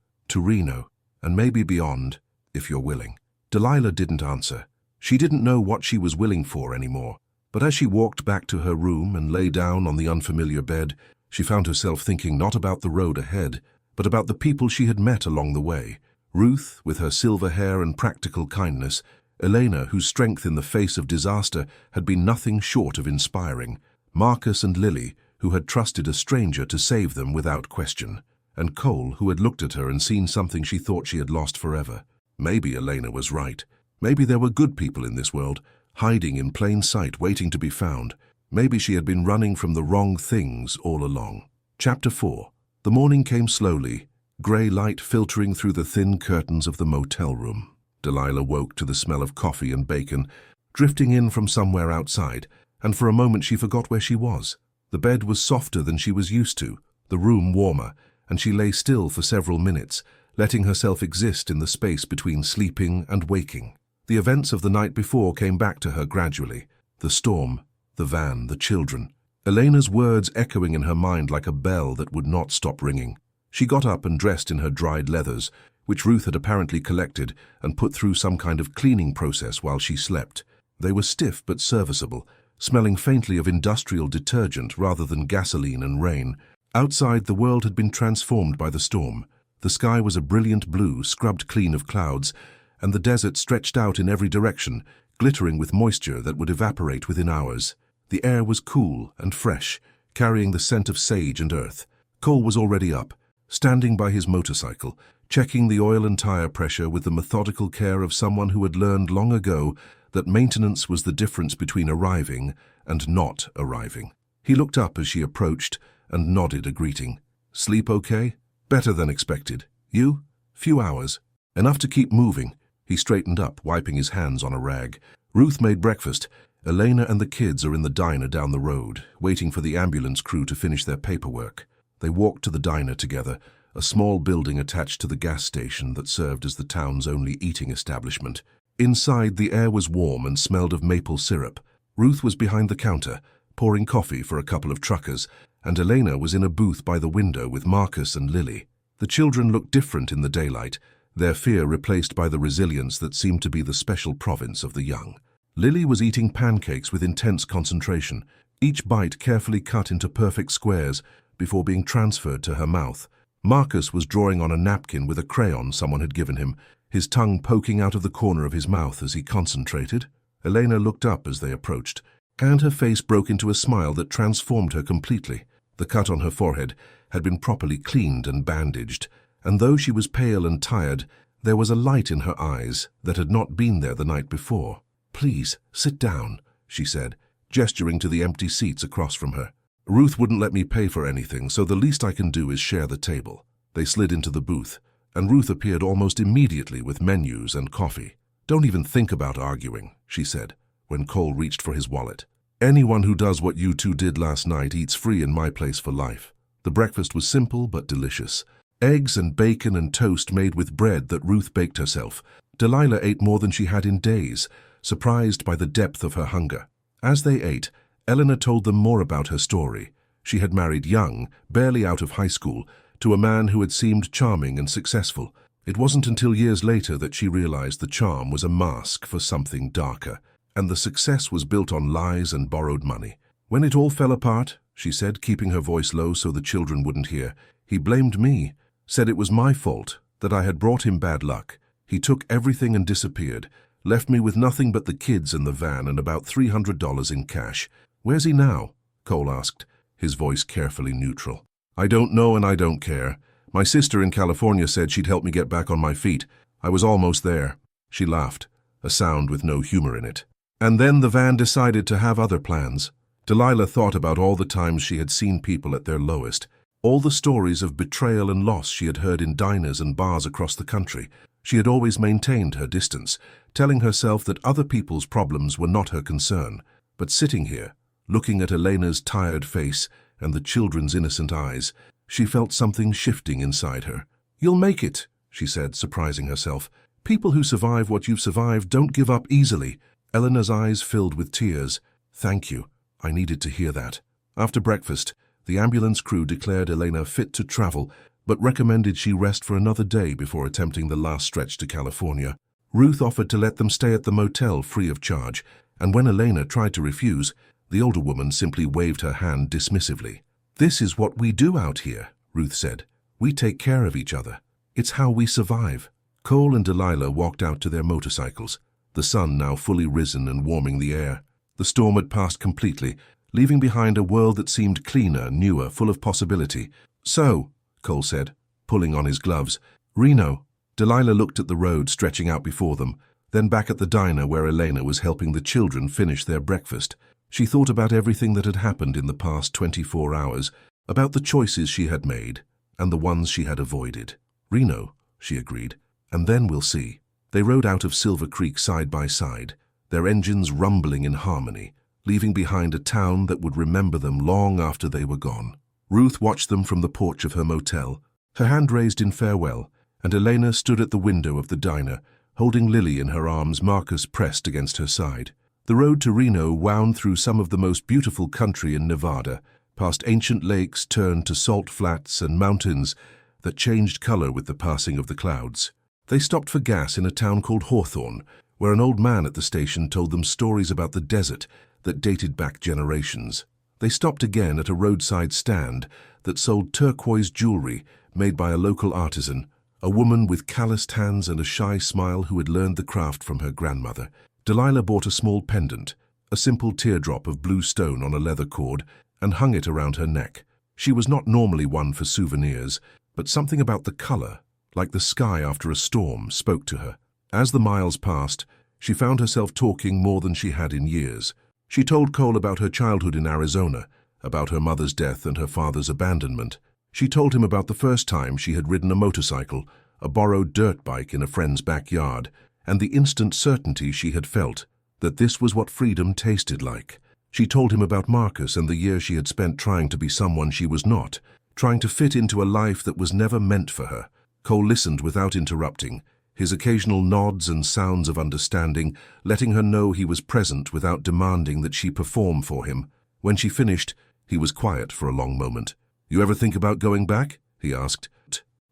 and maybe beyond, if you're willing." Delilah didn't answer. She didn't know what she was willing for anymore. But as she walked back to her room and lay down on the unfamiliar bed, she found herself thinking not about the road ahead, but about the people she had met along the way. Ruth, with her silver hair and practical kindness. Elena, whose strength in the face of disaster had been nothing short of inspiring. Marcus and Lily, who had trusted a stranger to save them without question. And Cole, who had looked at her and seen something she thought she had lost forever. Maybe Elena was right. Maybe there were good people in this world, hiding in plain sight, waiting to be found. Maybe she had been running from the wrong things all along. Chapter 4. The morning came slowly, grey light filtering through the thin curtains of the motel room. Delilah woke to the smell of coffee and bacon, drifting in from somewhere outside, and for a moment she forgot where she was. The bed was softer than she was used to, the room warmer, and she lay still for several minutes, letting herself exist in the space between sleeping and waking. The events of the night before came back to her gradually. The storm, the van, the children. Elena's words echoing in her mind like a bell that would not stop ringing. She got up and dressed in her dried leathers, which Ruth had apparently collected and put through some kind of cleaning process while she slept. They were stiff but serviceable, smelling faintly of industrial detergent rather than gasoline and rain. Outside, the world had been transformed by the storm. The sky was a brilliant blue, scrubbed clean of clouds, and the desert stretched out in every direction, glittering with moisture that would evaporate within hours. The air was cool and fresh, carrying the scent of sage and earth. Cole was already up, standing by his motorcycle, checking the oil and tire pressure with the methodical care of someone who had learned long ago that maintenance was the difference between arriving and not arriving. He looked up as she approached and nodded a greeting. "Sleep okay?" "Better than expected. You?" "Few hours. Enough to keep moving." He straightened up, wiping his hands on a rag. Ruth made breakfast. Elena and the kids are in the diner down the road, waiting for the ambulance crew to finish their paperwork. They walked to the diner together, a small building attached to the gas station that served as the town's only eating establishment. Inside, the air was warm and smelled of maple syrup. Ruth was behind the counter, pouring coffee for a couple of truckers, and Elena was in a booth by the window with Marcus and Lily. The children looked different in the daylight, their fear replaced by the resilience that seemed to be the special province of the young. Lily was eating pancakes with intense concentration, each bite carefully cut into perfect squares before being transferred to her mouth. Marcus was drawing on a napkin with a crayon someone had given him, his tongue poking out of the corner of his mouth as he concentrated. Elena looked up as they approached, and her face broke into a smile that transformed her completely. The cut on her forehead had been properly cleaned and bandaged, and though she was pale and tired, there was a light in her eyes that had not been there the night before. "Please, sit down," she said, gesturing to the empty seats across from her. "Ruth wouldn't let me pay for anything, so the least I can do is share the table." They slid into the booth, and Ruth appeared almost immediately with menus and coffee. "Don't even think about arguing," she said, when Cole reached for his wallet. "Anyone who does what you two did last night eats free in my place for life." The breakfast was simple but delicious. Eggs and bacon and toast made with bread that Ruth baked herself. Delilah ate more than she had in days, surprised by the depth of her hunger. As they ate, Eleanor told them more about her story. She had married young, barely out of high school, to a man who had seemed charming and successful. It wasn't until years later that she realized the charm was a mask for something darker, and the success was built on lies and borrowed money. "When it all fell apart," she said, keeping her voice low so the children wouldn't hear, "he blamed me, said it was my fault, that I had brought him bad luck. He took everything and disappeared, left me with nothing but the kids and the van and about $300 in cash." "Where's he now?" Cole asked, his voice carefully neutral. "I don't know and I don't care. My sister in California said she'd help me get back on my feet. I was almost there." She laughed, a sound with no humor in it. "And then the van decided to have other plans." Delilah thought about all the times she had seen people at their lowest, all the stories of betrayal and loss she had heard in diners and bars across the country. She had always maintained her distance, telling herself that other people's problems were not her concern. But sitting here, looking at Elena's tired face and the children's innocent eyes, she felt something shifting inside her. "You'll make it," she said, surprising herself. "People who survive what you've survived don't give up easily." Eleanor's eyes filled with tears. "Thank you. I needed to hear that." After breakfast, the ambulance crew declared Elena fit to travel, but recommended she rest for another day before attempting the last stretch to California. Ruth offered to let them stay at the motel free of charge, and when Elena tried to refuse, the older woman simply waved her hand dismissively. "This is what we do out here," Ruth said. "We take care of each other. It's how we survive." Cole and Delilah walked out to their motorcycles, the sun now fully risen and warming the air. The storm had passed completely, leaving behind a world that seemed cleaner, newer, full of possibility. "So," Cole said, pulling on his gloves. "Reno." Delilah looked at the road stretching out before them, then back at the diner where Elena was helping the children finish their breakfast. She thought about everything that had happened in the past 24 hours, about the choices she had made and the ones she had avoided. "Reno," she agreed, "and then we'll see." They rode out of Silver Creek side by side, their engines rumbling in harmony, leaving behind a town that would remember them long after they were gone. Ruth watched them from the porch of her motel, her hand raised in farewell, and Elena stood at the window of the diner, holding Lily in her arms, Marcus pressed against her side. The road to Reno wound through some of the most beautiful country in Nevada, past ancient lakes turned to salt flats and mountains that changed color with the passing of the clouds. They stopped for gas in a town called Hawthorne, where an old man at the station told them stories about the desert that dated back generations. They stopped again at a roadside stand that sold turquoise jewelry made by a local artisan, a woman with calloused hands and a shy smile who had learned the craft from her grandmother. Delilah bought a small pendant, a simple teardrop of blue stone on a leather cord, and hung it around her neck. She was not normally one for souvenirs, but something about the color, like the sky after a storm, spoke to her. As the miles passed, she found herself talking more than she had in years. She told Cole about her childhood in Arizona, about her mother's death and her father's abandonment. She told him about the first time she had ridden a motorcycle, a borrowed dirt bike in a friend's backyard, and the instant certainty she had felt that this was what freedom tasted like. She told him about Marcus and the year she had spent trying to be someone she was not, trying to fit into a life that was never meant for her. Cole listened without interrupting, his occasional nods and sounds of understanding, letting her know he was present without demanding that she perform for him. When she finished, he was quiet for a long moment. "You ever think about going back?" he asked.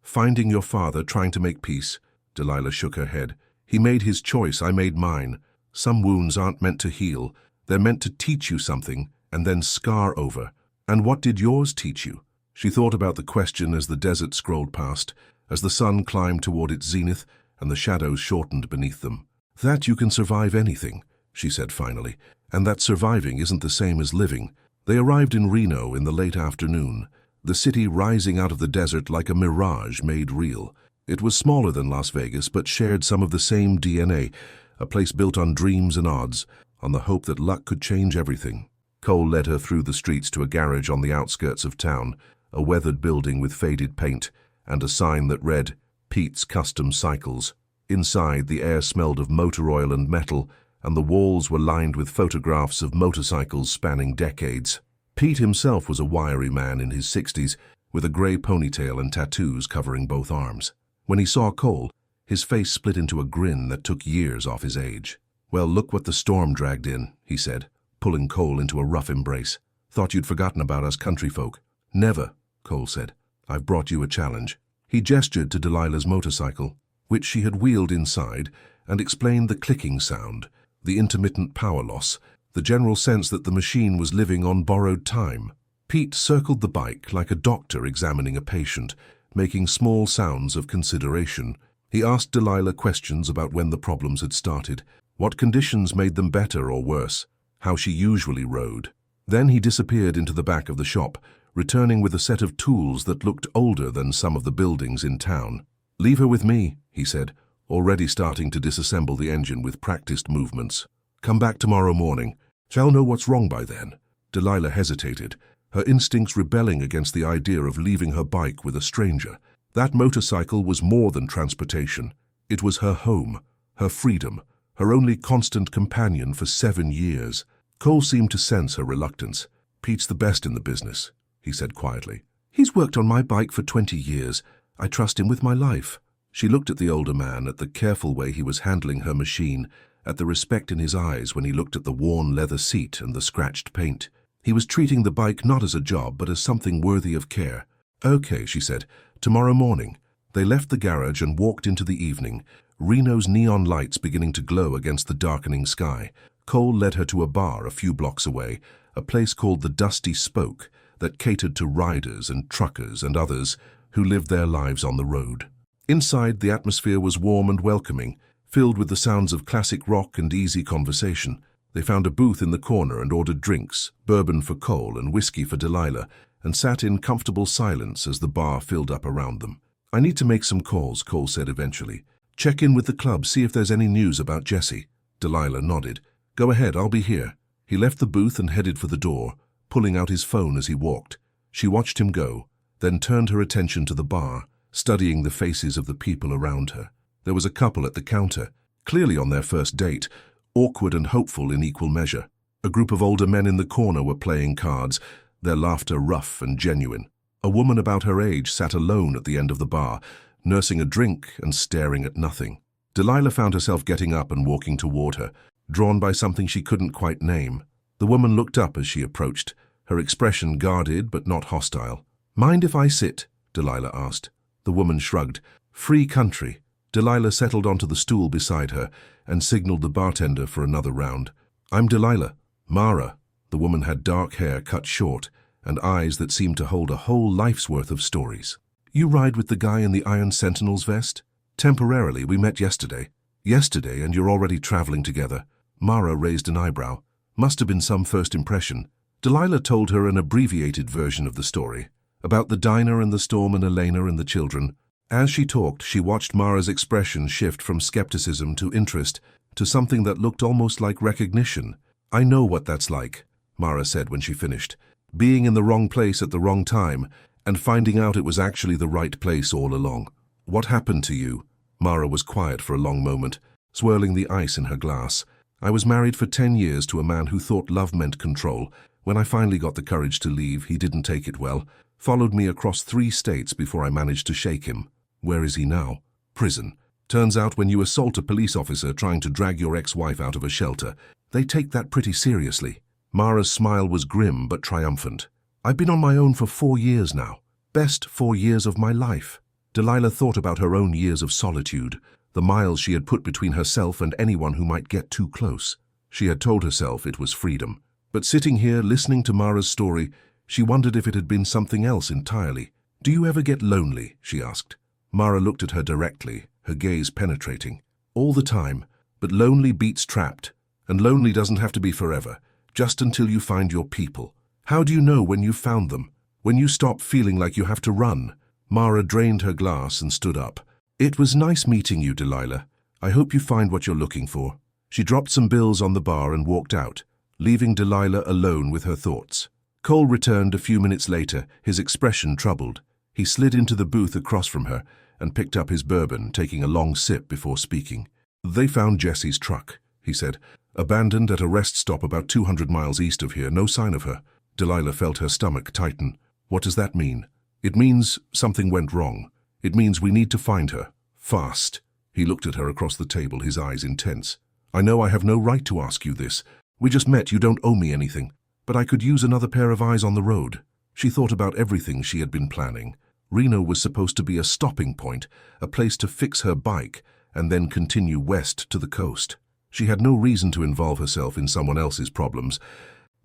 "Finding your father, trying to make peace." Delilah shook her head. "He made his choice, I made mine. Some wounds aren't meant to heal. They're meant to teach you something and then scar over. And what did yours teach you?" She thought about the question as the desert scrolled past, as the sun climbed toward its zenith and the shadows shortened beneath them. "That you can survive anything," she said finally, "and that surviving isn't the same as living." They arrived in Reno in the late afternoon, the city rising out of the desert like a mirage made real. It was smaller than Las Vegas, but shared some of the same DNA, a place built on dreams and odds, on the hope that luck could change everything. Cole led her through the streets to a garage on the outskirts of town, a weathered building with faded paint, and a sign that read, "Pete's Custom Cycles." Inside, the air smelled of motor oil and metal, and the walls were lined with photographs of motorcycles spanning decades. Pete himself was a wiry man in his 60s, with a grey ponytail and tattoos covering both arms. When he saw Cole, his face split into a grin that took years off his age. "Well, look what the storm dragged in," he said, pulling Cole into a rough embrace. "Thought you'd forgotten about us country folk." "Never," Cole said. "I've brought you a challenge." He gestured to Delilah's motorcycle, which she had wheeled inside, and explained the clicking sound, the intermittent power loss, the general sense that the machine was living on borrowed time. Pete circled the bike like a doctor examining a patient, making small sounds of consideration. He asked Delilah questions about when the problems had started, what conditions made them better or worse, how she usually rode. Then he disappeared into the back of the shop, returning with a set of tools that looked older than some of the buildings in town. "Leave her with me," he said, already starting to disassemble the engine with practiced movements. "Come back tomorrow morning. Shall know what's wrong by then." Delilah hesitated, her instincts rebelling against the idea of leaving her bike with a stranger. That motorcycle was more than transportation. It was her home, her freedom, her only constant companion for 7 years. Cole seemed to sense her reluctance. "Pete's the best in the business," he said quietly. "He's worked on my bike for 20 years. I trust him with my life." She looked at the older man, at the careful way he was handling her machine, at the respect in his eyes when he looked at the worn leather seat and the scratched paint. He was treating the bike not as a job, but as something worthy of care. "Okay," she said, "tomorrow morning." They left the garage and walked into the evening, Reno's neon lights beginning to glow against the darkening sky. Cole led her to a bar a few blocks away, a place called the Dusty Spoke, that catered to riders and truckers and others who lived their lives on the road. Inside, the atmosphere was warm and welcoming, filled with the sounds of classic rock and easy conversation. They found a booth in the corner and ordered drinks, bourbon for Cole and whiskey for Delilah, and sat in comfortable silence as the bar filled up around them. "I need to make some calls," Cole said eventually. "Check in with the club, see if there's any news about Jesse." Delilah nodded. "Go ahead, I'll be here." He left the booth and headed for the door, pulling out his phone as he walked. She watched him go, then turned her attention to the bar, studying the faces of the people around her. There was a couple at the counter, clearly on their first date, awkward and hopeful in equal measure. A group of older men in the corner were playing cards, their laughter rough and genuine. A woman about her age sat alone at the end of the bar, nursing a drink and staring at nothing. Delilah found herself getting up and walking toward her, drawn by something she couldn't quite name. The woman looked up as she approached, her expression guarded but not hostile. "Mind if I sit?" Delilah asked. The woman shrugged. "Free country." Delilah settled onto the stool beside her and signaled the bartender for another round. "I'm Delilah. Mara." The woman had dark hair cut short and eyes that seemed to hold a whole life's worth of stories. "You ride with the guy in the Iron Sentinel's vest?" "Temporarily, we met yesterday." "Yesterday, and you're already traveling together?" Mara raised an eyebrow. Must have been some first impression. Delilah told her an abbreviated version of the story. About the diner and the storm and Elena and the children. As she talked, she watched Mara's expression shift from skepticism to interest to something that looked almost like recognition. "I know what that's like," Mara said when she finished. "Being in the wrong place at the wrong time and finding out it was actually the right place all along." "What happened to you?" Mara was quiet for a long moment, swirling the ice in her glass. "I was married for 10 years to a man who thought love meant control. When I finally got the courage to leave, he didn't take it well. Followed me across 3 states before I managed to shake him." "Where is he now?" "Prison. Turns out when you assault a police officer trying to drag your ex-wife out of a shelter, they take that pretty seriously." Mara's smile was grim but triumphant. "I've been on my own for 4 years now. Best 4 years of my life." Delilah thought about her own years of solitude, the miles she had put between herself and anyone who might get too close. She had told herself it was freedom. But sitting here listening to Mara's story, she wondered if it had been something else entirely. "Do you ever get lonely?" she asked. Mara looked at her directly, her gaze penetrating. "All the time, but lonely beats trapped. And lonely doesn't have to be forever, just until you find your people. How do you know when you've found them? When you stop feeling like you have to run?" Mara drained her glass and stood up. "It was nice meeting you, Delilah. I hope you find what you're looking for." She dropped some bills on the bar and walked out, leaving Delilah alone with her thoughts. Cole returned a few minutes later, his expression troubled. He slid into the booth across from her and picked up his bourbon, taking a long sip before speaking. "They found Jessie's truck," he said. "Abandoned at a rest stop about 200 miles east of here. No sign of her." Delilah felt her stomach tighten. "What does that mean?" "It means something went wrong. It means we need to find her. Fast." He looked at her across the table, his eyes intense. "I know I have no right to ask you this. We just met, you don't owe me anything. But I could use another pair of eyes on the road." She thought about everything she had been planning. Reno was supposed to be a stopping point, a place to fix her bike, and then continue west to the coast. She had no reason to involve herself in someone else's problems,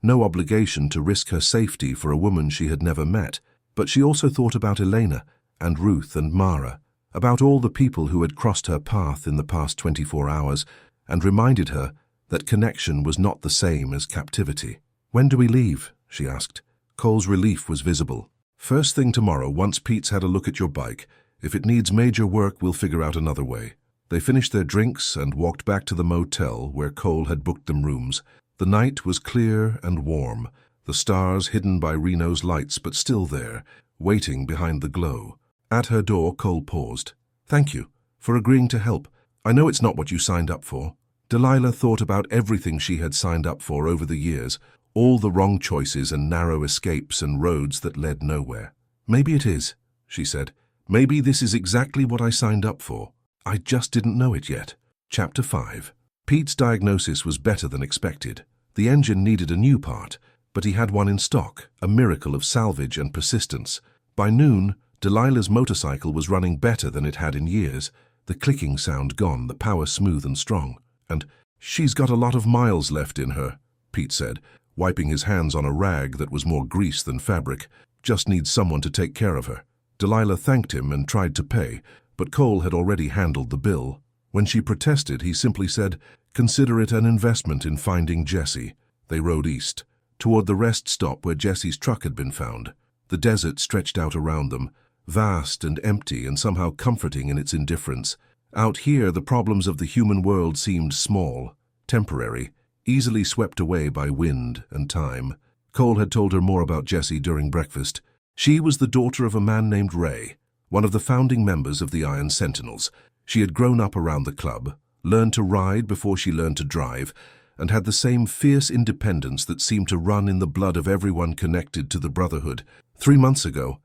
no obligation to risk her safety for a woman she had never met. But she also thought about Elena and Ruth and Mara, about all the people who had crossed her path in the past 24 hours, and reminded her that connection was not the same as captivity. "When do we leave?" she asked. Cole's relief was visible. "First thing tomorrow, once Pete's had a look at your bike. If it needs major work, we'll figure out another way." They finished their drinks and walked back to the motel where Cole had booked them rooms. The night was clear and warm, the stars hidden by Reno's lights but still there, waiting behind the glow. At her door, Cole paused. "Thank you for agreeing to help. I know it's not what you signed up for." Delilah thought about everything she had signed up for over the years, all the wrong choices and narrow escapes and roads that led nowhere. "Maybe it is," she said. "Maybe this is exactly what I signed up for. I just didn't know it yet." Chapter 5. Pete's diagnosis was better than expected. The engine needed a new part, but he had one in stock, a miracle of salvage and persistence. By noon, Delilah's motorcycle was running better than it had in years, the clicking sound gone, the power smooth and strong. "And she's got a lot of miles left in her," Pete said, wiping his hands on a rag that was more grease than fabric. "Just needs someone to take care of her." Delilah thanked him and tried to pay, but Cole had already handled the bill. When she protested, he simply said, "Consider it an investment in finding Jessie." They rode east, toward the rest stop where Jessie's truck had been found. The desert stretched out around them, vast and empty and somehow comforting in its indifference. Out here, the problems of the human world seemed small, temporary, easily swept away by wind and time. Cole had told her more about Jessie during breakfast. She was the daughter of a man named Ray, one of the founding members of the Iron Sentinels. She had grown up around the club, learned to ride before she learned to drive, and had the same fierce independence that seemed to run in the blood of everyone connected to the Brotherhood. 3 months ago,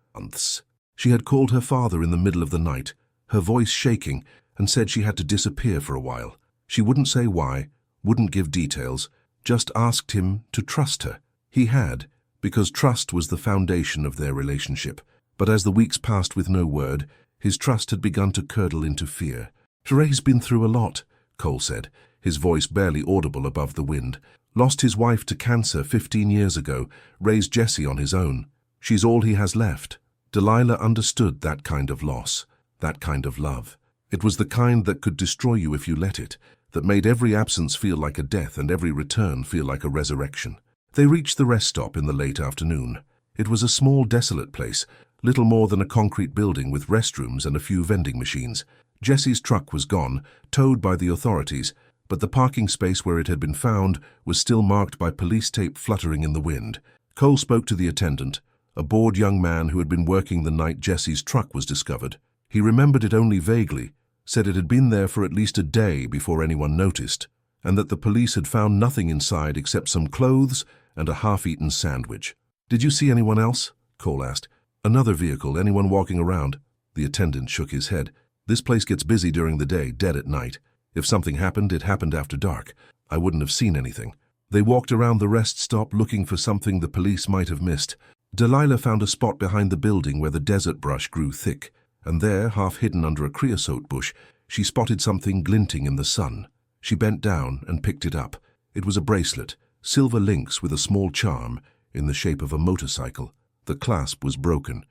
she had called her father in the middle of the night, her voice shaking, and said she had to disappear for a while. She wouldn't say why, wouldn't give details, just asked him to trust her. He had, because trust was the foundation of their relationship. But as the weeks passed with no word, his trust had begun to curdle into fear. "Ray's been through a lot," Cole said, his voice barely audible above the wind. "Lost his wife to cancer 15 years ago, raised Jessie on his own. She's all he has left." Delilah understood that kind of loss, that kind of love. It was the kind that could destroy you if you let it, that made every absence feel like a death and every return feel like a resurrection. They reached the rest stop in the late afternoon. It was a small, desolate place, little more than a concrete building with restrooms and a few vending machines. Jesse's truck was gone, towed by the authorities, but the parking space where it had been found was still marked by police tape fluttering in the wind. Cole spoke to the attendant, a bored young man who had been working the night Jesse's truck was discovered. He remembered it only vaguely, said it had been there for at least a day before anyone noticed, and that the police had found nothing inside except some clothes and a half-eaten sandwich. "Did you see anyone else?" Cole asked. "Another vehicle, anyone walking around?" The attendant shook his head. "This place gets busy during the day, dead at night. If something happened, it happened after dark. I wouldn't have seen anything." They walked around the rest stop looking for something the police might have missed. Delilah found a spot behind the building where the desert brush grew thick, and there, half hidden under a creosote bush, she spotted something glinting in the sun. She bent down and picked it up. It was a bracelet, silver links with a small charm in the shape of a motorcycle. The clasp was broken,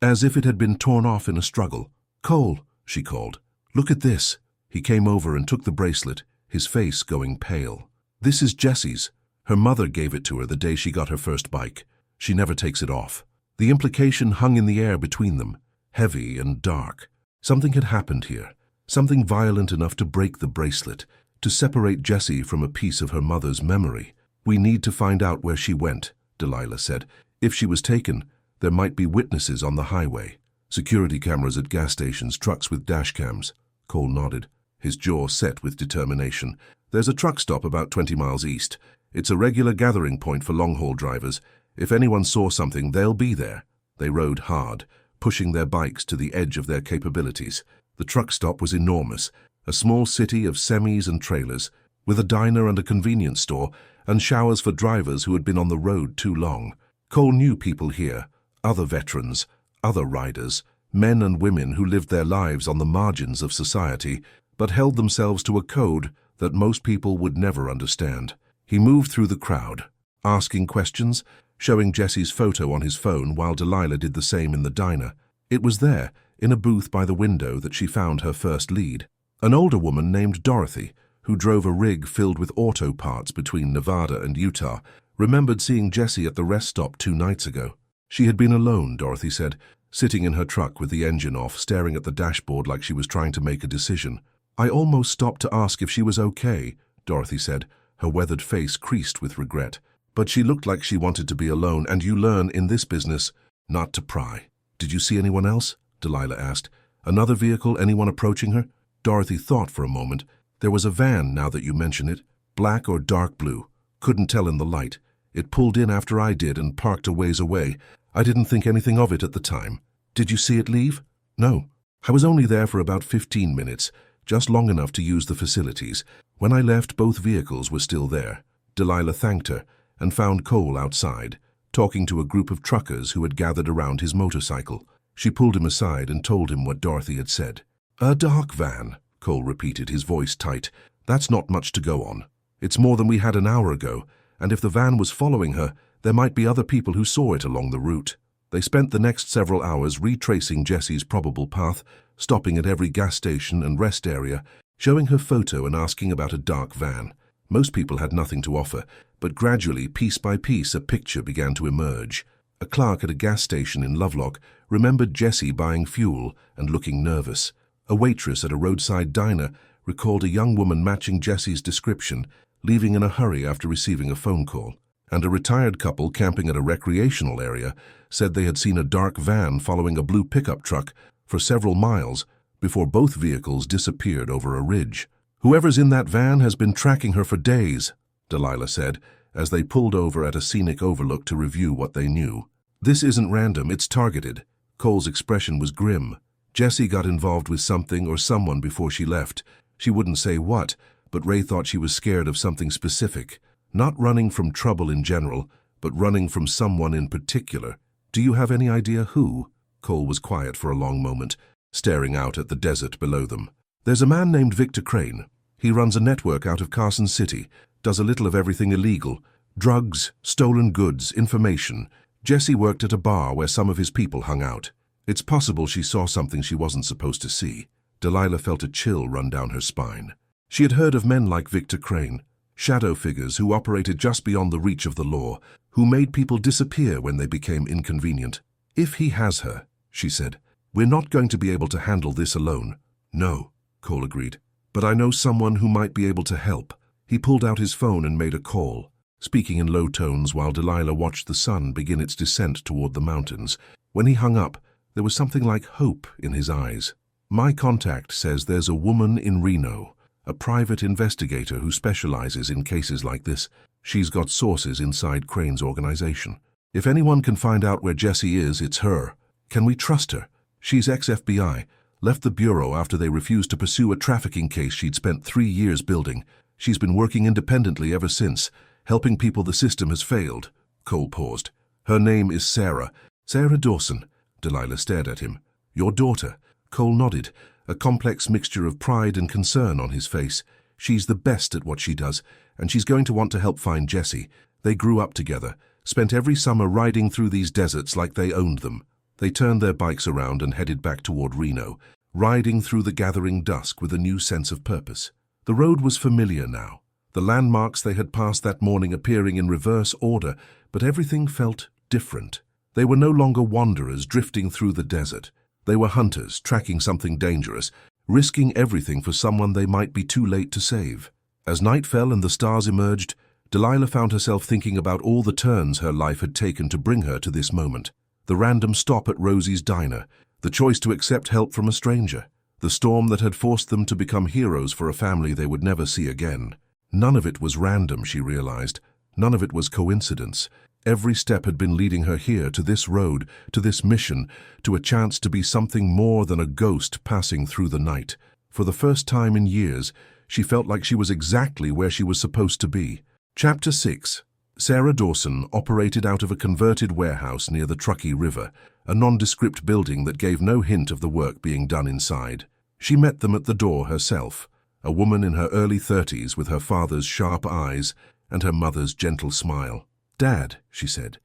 as if it had been torn off in a struggle. "Cole," she called, "look at this." He came over and took the bracelet, his face going pale. "This is Jessie's. Her mother gave it to her the day she got her first bike. She never takes it off." The implication hung in the air between them, heavy and dark. Something had happened here, something violent enough to break the bracelet, to separate Jessie from a piece of her mother's memory. "We need to find out where she went," Delilah said. "If she was taken, there might be witnesses on the highway. Security cameras at gas stations, trucks with dash cams." Cole nodded, his jaw set with determination. "There's a truck stop about 20 miles east. It's a regular gathering point for long-haul drivers. If anyone saw something, they'll be there." They rode hard, pushing their bikes to the edge of their capabilities. The truck stop was enormous, a small city of semis and trailers, with a diner and a convenience store, and showers for drivers who had been on the road too long. Cole knew people here, other veterans, other riders, men and women who lived their lives on the margins of society, but held themselves to a code that most people would never understand. He moved through the crowd, asking questions, showing Jessie's photo on his phone while Delilah did the same in the diner. It was there, in a booth by the window, that she found her first lead. An older woman named Dorothy, who drove a rig filled with auto parts between Nevada and Utah, remembered seeing Jessie at the rest stop 2 nights ago. She had been alone, Dorothy said, sitting in her truck with the engine off, staring at the dashboard like she was trying to make a decision. "I almost stopped to ask if she was okay," Dorothy said, her weathered face creased with regret. "But she looked like she wanted to be alone, and you learn in this business not to pry." "Did you see anyone else?" Delilah asked. "Another vehicle, anyone approaching her?" Dorothy thought for a moment. "There was a van, now that you mention it. Black or dark blue. Couldn't tell in the light. It pulled in after I did and parked a ways away. I didn't think anything of it at the time." "Did you see it leave?" "No. I was only there for about 15 minutes, just long enough to use the facilities. When I left, both vehicles were still there." Delilah thanked her and found Cole outside, talking to a group of truckers who had gathered around his motorcycle. She pulled him aside and told him what Dorothy had said. "A dark van," Cole repeated, his voice tight. "That's not much to go on. It's more than we had an hour ago, and if the van was following her, there might be other people who saw it along the route." They spent the next several hours retracing Jessie's probable path, stopping at every gas station and rest area, showing her photo and asking about a dark van. Most people had nothing to offer, but gradually, piece by piece, a picture began to emerge. A clerk at a gas station in Lovelock remembered Jessie buying fuel and looking nervous. A waitress at a roadside diner recalled a young woman matching Jessie's description, leaving in a hurry after receiving a phone call. And a retired couple camping at a recreational area said they had seen a dark van following a blue pickup truck for several miles before both vehicles disappeared over a ridge. "Whoever's in that van has been tracking her for days," Delilah said, as they pulled over at a scenic overlook to review what they knew. "This isn't random, it's targeted." Cole's expression was grim. Jessie got involved with something or someone before she left. She wouldn't say what, but Ray thought she was scared of something specific. Not running from trouble in general, but running from someone in particular. "Do you have any idea who?" Cole was quiet for a long moment, staring out at the desert below them. "There's a man named Victor Crane. He runs a network out of Carson City, does a little of everything illegal. Drugs, stolen goods, information. Jessie worked at a bar where some of his people hung out. It's possible she saw something she wasn't supposed to see." Delilah felt a chill run down her spine. She had heard of men like Victor Crane. shadow figures who operated just beyond the reach of the law, who made people disappear when they became inconvenient. "If he has her," she said, "we're not going to be able to handle this alone." "No," Cole agreed, "but I know someone who might be able to help." He pulled out his phone and made a call, speaking in low tones while Delilah watched the sun begin its descent toward the mountains. When he hung up, there was something like hope in his eyes. "My contact says there's a woman in Reno, a private investigator who specializes in cases like this. She's got sources inside Crane's organization. If anyone can find out where Jessie is, it's her. Can we trust her? She's ex-FBI, left the bureau after they refused to pursue a trafficking case she'd spent 3 years building. She's been working independently ever since, helping people the system has failed." Cole paused. "Her name is Sarah. Sarah Dawson." Delilah stared at him. "Your daughter?" Cole nodded, a complex mixture of pride and concern on his face. "She's the best at what she does, and she's going to want to help find Jessie. They grew up together, spent every summer riding through these deserts like they owned them." They turned their bikes around and headed back toward Reno, riding through the gathering dusk with a new sense of purpose. The road was familiar now, the landmarks they had passed that morning appearing in reverse order, but everything felt different. They were no longer wanderers drifting through the desert. They were hunters, tracking something dangerous, risking everything for someone they might be too late to save. As night fell and the stars emerged, Delilah found herself thinking about all the turns her life had taken to bring her to this moment. The random stop at Rosie's diner, the choice to accept help from a stranger, the storm that had forced them to become heroes for a family they would never see again. None of it was random, she realized. None of it was coincidence. Every step had been leading her here, to this road, to this mission, to a chance to be something more than a ghost passing through the night. For the first time in years, she felt like she was exactly where she was supposed to be. Chapter 6. Sarah Dawson operated out of a converted warehouse near the Truckee River, a nondescript building that gave no hint of the work being done inside. She met them at the door herself, a woman in her early 30s with her father's sharp eyes and her mother's gentle smile. "Dad," she said,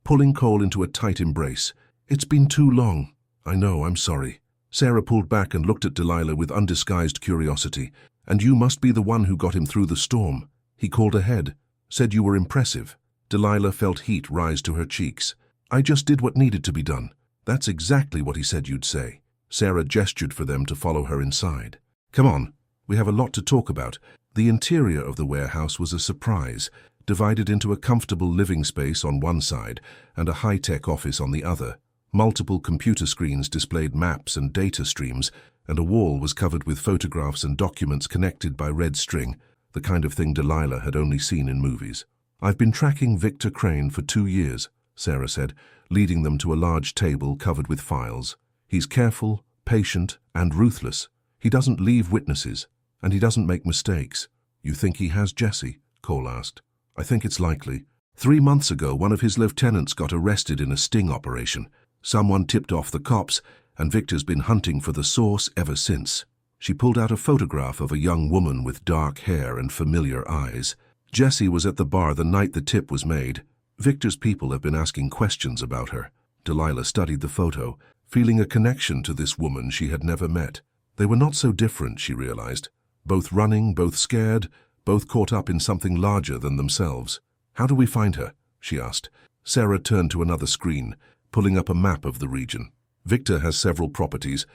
pulling Cole into a tight embrace. "It's been too long." "I know, I'm sorry." Sarah pulled back and looked at Delilah with undisguised curiosity. "And you must be the one who got him through the storm. He called ahead, said you were impressive." Delilah felt heat rise to her cheeks. "I just did what needed to be done." "That's exactly what he said you'd say." Sarah gestured for them to follow her inside. "Come on, we have a lot to talk about." The interior of the warehouse was a surprise, divided into a comfortable living space on one side and a high-tech office on the other. Multiple computer screens displayed maps and data streams, and a wall was covered with photographs and documents connected by red string, the kind of thing Delilah had only seen in movies. "I've been tracking Victor Crane for 2 years, Sarah said, leading them to a large table covered with files. "He's careful, patient, and ruthless. He doesn't leave witnesses, and he doesn't make mistakes." "You think he has Jessie?" Cole asked. "I think it's likely. 3 months ago, one of his lieutenants got arrested in a sting operation. Someone tipped off the cops, and Victor's been hunting for the source ever since." She pulled out a photograph of a young woman with dark hair and familiar eyes. "Jessie was at the bar the night the tip was made. Victor's people have been asking questions about her." Delilah studied the photo, feeling a connection to this woman she had never met. They were not so different, she realized. Both running, both scared, both caught up in something larger than themselves. "How do we find her?" she asked. Sarah turned to another screen, pulling up a map of the region. "Victor has several properties,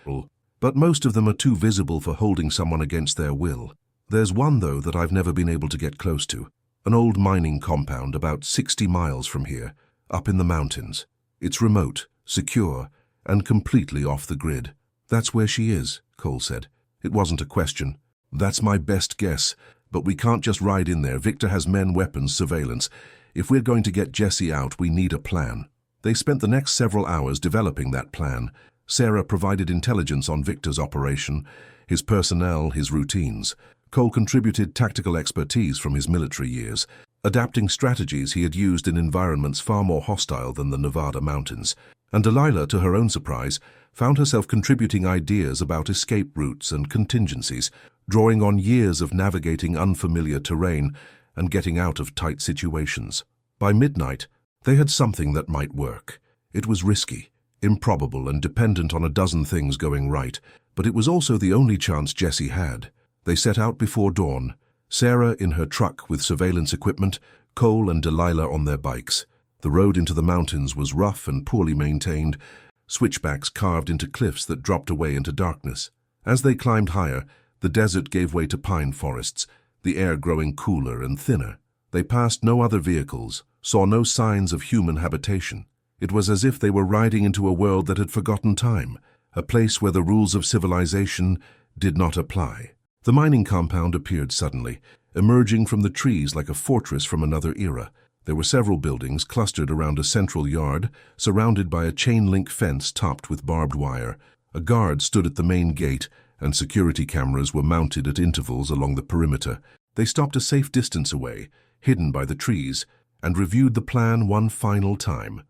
but most of them are too visible for holding someone against their will. There's one, though, that I've never been able to get close to. An old mining compound about 60 miles from here, up in the mountains. It's remote, secure, and completely off the grid." "That's where she is," Cole said. It wasn't a question. "That's my best guess, but we can't just ride in there. Victor has men, weapons, surveillance. If we're going to get Jessie out, we need a plan." They spent the next several hours developing that plan. Sarah provided intelligence on Victor's operation, his personnel, his routines. Cole contributed tactical expertise from his military years, adapting strategies he had used in environments far more hostile than the Nevada mountains. And Delilah, to her own surprise, found herself contributing ideas about escape routes and contingencies, drawing on years of navigating unfamiliar terrain and getting out of tight situations. By midnight, they had something that might work. It was risky, improbable, and dependent on a dozen things going right, but it was also the only chance Jessie had. They set out before dawn, Sarah in her truck with surveillance equipment, Cole and Delilah on their bikes. The road into the mountains was rough and poorly maintained, switchbacks carved into cliffs that dropped away into darkness. As they climbed higher, the desert gave way to pine forests, the air growing cooler and thinner. They passed no other vehicles, saw no signs of human habitation. It was as if they were riding into a world that had forgotten time, a place where the rules of civilization did not apply. The mining compound appeared suddenly, emerging from the trees like a fortress from another era. There were several buildings clustered around a central yard, surrounded by a chain-link fence topped with barbed wire. A guard stood at the main gate, and security cameras were mounted at intervals along the perimeter. They stopped a safe distance away, hidden by the trees, and reviewed the plan one final time.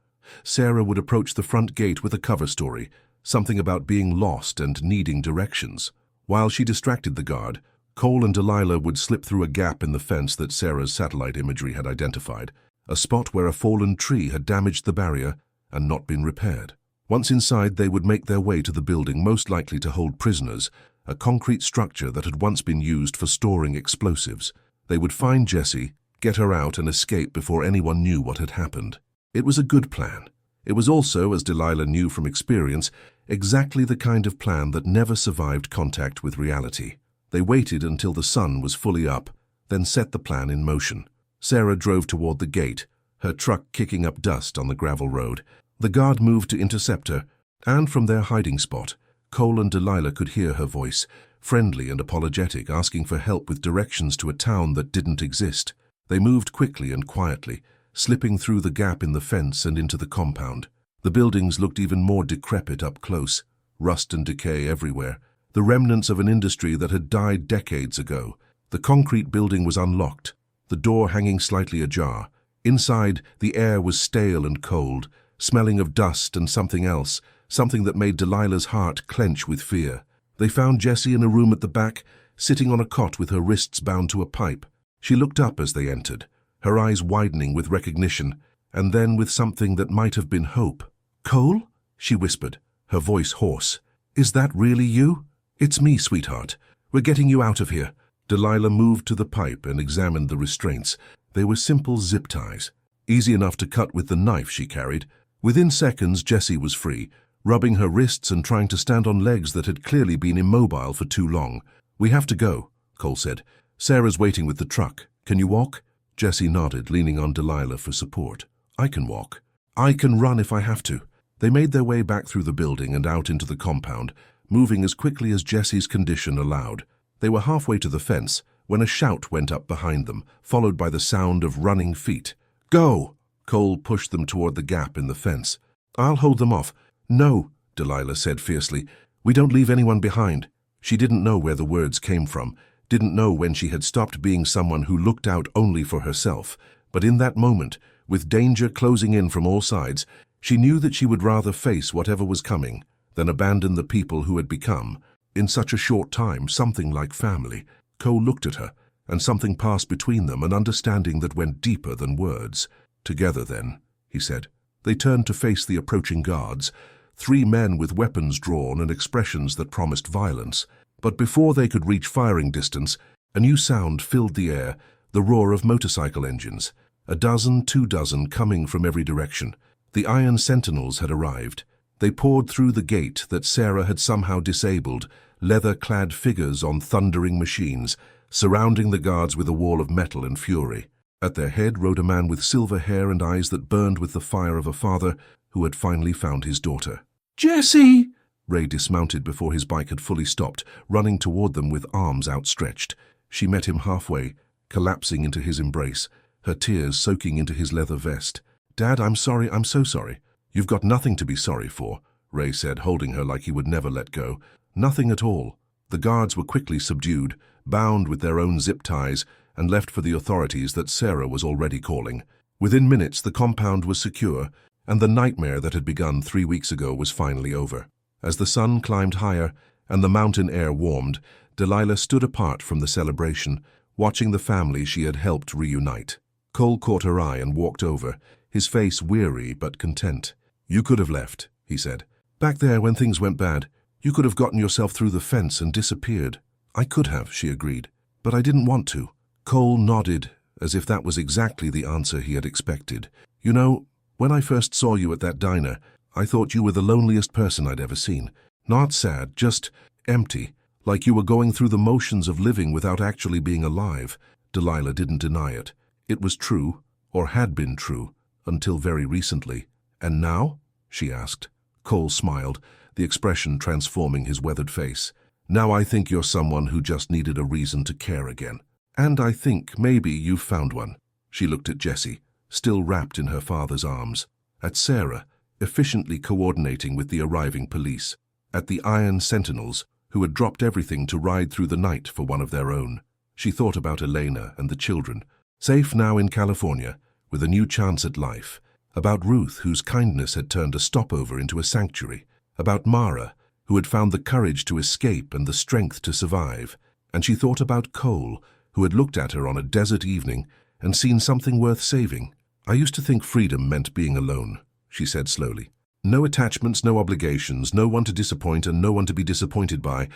Sarah would approach the front gate with a cover story, something about being lost and needing directions. While she distracted the guard, Cole and Delilah would slip through a gap in the fence that Sarah's satellite imagery had identified, a spot where a fallen tree had damaged the barrier and not been repaired. Once inside, they would make their way to the building most likely to hold prisoners, a concrete structure that had once been used for storing explosives. They would find Jessie, get her out and escape before anyone knew what had happened. It was a good plan. It was also, as Delilah knew from experience, exactly the kind of plan that never survived contact with reality. They waited until the sun was fully up, then set the plan in motion. Sarah drove toward the gate, her truck kicking up dust on the gravel road. The guard moved to intercept her, and from their hiding spot, Cole and Delilah could hear her voice, friendly and apologetic, asking for help with directions to a town that didn't exist. They moved quickly and quietly, slipping through the gap in the fence and into the compound. The buildings looked even more decrepit up close, rust and decay everywhere, the remnants of an industry that had died decades ago. The concrete building was unlocked, the door hanging slightly ajar. Inside, the air was stale and cold, smelling of dust and something else, something that made Delilah's heart clench with fear. They found Jessie in a room at the back, sitting on a cot with her wrists bound to a pipe. She looked up as they entered, her eyes widening with recognition, and then with something that might have been hope. "Cole?" she whispered, her voice hoarse. "Is that really you?" "It's me, sweetheart. We're getting you out of here." Delilah moved to the pipe and examined the restraints. They were simple zip ties, easy enough to cut with the knife she carried. Within seconds, Jessie was free, rubbing her wrists and trying to stand on legs that had clearly been immobile for too long. "We have to go," Cole said. "Sarah's waiting with the truck. Can you walk?" Jessie nodded, leaning on Delilah for support. "I can walk. I can run if I have to." They made their way back through the building and out into the compound, moving as quickly as Jessie's condition allowed. They were halfway to the fence when a shout went up behind them, followed by the sound of running feet. "Go!" Cole pushed them toward the gap in the fence. "I'll hold them off." "No," Delilah said fiercely. "We don't leave anyone behind." She didn't know where the words came from, didn't know when she had stopped being someone who looked out only for herself. But in that moment, with danger closing in from all sides, she knew that she would rather face whatever was coming than abandon the people who had become, in such a short time, something like family. Cole looked at her, and something passed between them, an understanding that went deeper than words. "Together, then," he said. They turned to face the approaching guards, 3 men with weapons drawn and expressions that promised violence. But before they could reach firing distance, a new sound filled the air, the roar of motorcycle engines. 12 coming from every direction. The iron sentinels had arrived. They poured through the gate that Sarah had somehow disabled, leather-clad figures on thundering machines, surrounding the guards with a wall of metal and fury. At their head rode a man with silver hair and eyes that burned with the fire of a father who had finally found his daughter. "Jessie!" Ray dismounted before his bike had fully stopped, running toward them with arms outstretched. She met him halfway, collapsing into his embrace, her tears soaking into his leather vest. "Dad, I'm sorry, I'm so sorry." "You've got nothing to be sorry for," Ray said, holding her like he would never let go. "Nothing at all." The guards were quickly subdued, bound with their own zip ties, and left for the authorities that Sarah was already calling. Within minutes, the compound was secure, and the nightmare that had begun 3 weeks ago was finally over. As the sun climbed higher and the mountain air warmed, Delilah stood apart from the celebration, watching the family she had helped reunite. Cole caught her eye and walked over, his face weary but content. "You could have left," he said. "Back there when things went bad, you could have gotten yourself through the fence and disappeared." "I could have," she agreed, "but I didn't want to." Cole nodded, as if that was exactly the answer he had expected. You know, when I first saw you at that diner, I thought you were the loneliest person I'd ever seen. Not sad, just empty, like you were going through the motions of living without actually being alive. Delilah didn't deny it. It was true, or had been true, until very recently. And now? She asked. Cole smiled, the expression transforming his weathered face. Now I think you're someone who just needed a reason to care again. And I think maybe you've found one. She looked at Jessie, still wrapped in her father's arms. At Sarah, efficiently coordinating with the arriving police. At the Iron Sentinels, who had dropped everything to ride through the night for one of their own. She thought about Elena and the children, safe now in California, with a new chance at life. About Ruth, whose kindness had turned a stopover into a sanctuary. About Mara, who had found the courage to escape and the strength to survive. And she thought about Cole, who had looked at her on a desert evening and seen something worth saving. I used to think freedom meant being alone, she said slowly. No attachments, no obligations, no one to disappoint and no one to be disappointed by.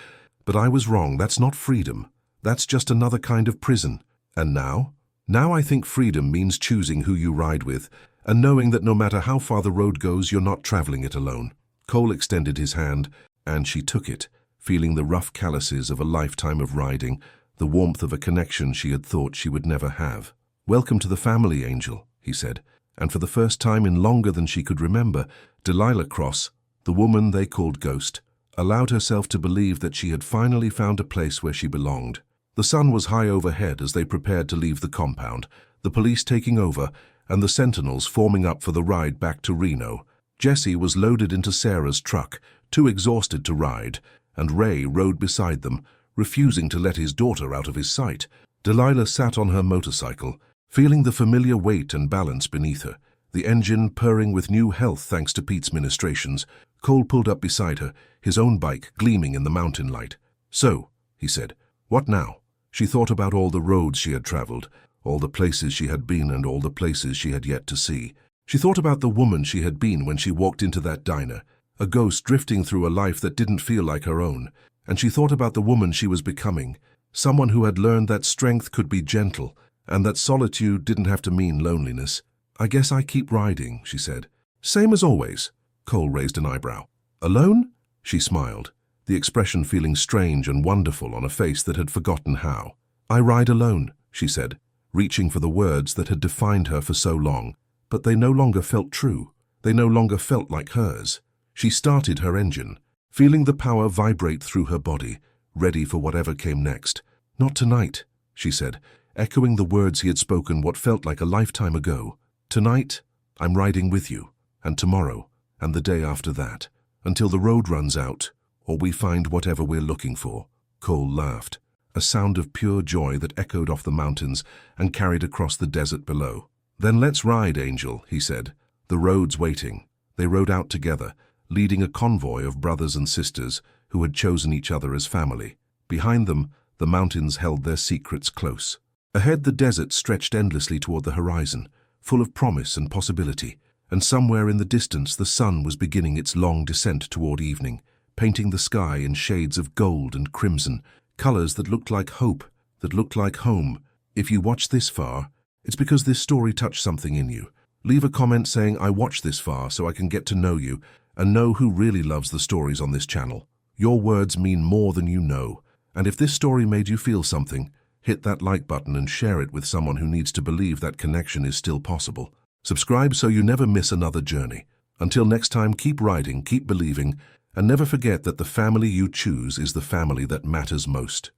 But I was wrong, that's not freedom. That's just another kind of prison. And now? Now I think freedom means choosing who you ride with, and knowing that no matter how far the road goes, you're not traveling it alone. Cole extended his hand, and she took it, feeling the rough calluses of a lifetime of riding, the warmth of a connection she had thought she would never have. Welcome to the family, Angel, he said, and for the first time in longer than she could remember, Delilah Cross, the woman they called Ghost, allowed herself to believe that she had finally found a place where she belonged. The sun was high overhead as they prepared to leave the compound, the police taking over, and the Sentinels forming up for the ride back to Reno. Jessie was loaded into Sarah's truck, too exhausted to ride, and Ray rode beside them, refusing to let his daughter out of his sight. Delilah sat on her motorcycle, feeling the familiar weight and balance beneath her, the engine purring with new health thanks to Pete's ministrations. Cole pulled up beside her, his own bike gleaming in the mountain light. So, he said, what now? She thought about all the roads she had traveled, all the places she had been and all the places she had yet to see. She thought about the woman she had been when she walked into that diner, a ghost drifting through a life that didn't feel like her own. And she thought about the woman she was becoming, someone who had learned that strength could be gentle, and that solitude didn't have to mean loneliness. I guess I keep riding, she said. Same as always. Cole raised an eyebrow. Alone? She smiled, the expression feeling strange and wonderful on a face that had forgotten how. I ride alone, she said, reaching for the words that had defined her for so long. But they no longer felt true. They no longer felt like hers. She started her engine, feeling the power vibrate through her body, ready for whatever came next. Not tonight, she said, echoing the words he had spoken what felt like a lifetime ago. Tonight, I'm riding with you, and tomorrow, and the day after that, until the road runs out, or we find whatever we're looking for. Cole laughed, a sound of pure joy that echoed off the mountains and carried across the desert below. Then let's ride, Angel, he said, the road's waiting. They rode out together, leading a convoy of brothers and sisters who had chosen each other as family. Behind them, the mountains held their secrets close. Ahead, the desert stretched endlessly toward the horizon, full of promise and possibility, and somewhere in the distance the sun was beginning its long descent toward evening, painting the sky in shades of gold and crimson, colors that looked like hope, that looked like home. If you watched this far, it's because this story touched something in you. Leave a comment saying, I watched this far so I can get to know you and know who really loves the stories on this channel. Your words mean more than you know. And if this story made you feel something, hit that like button and share it with someone who needs to believe that connection is still possible. Subscribe so you never miss another journey. Until next time, keep riding, keep believing, and never forget that the family you choose is the family that matters most.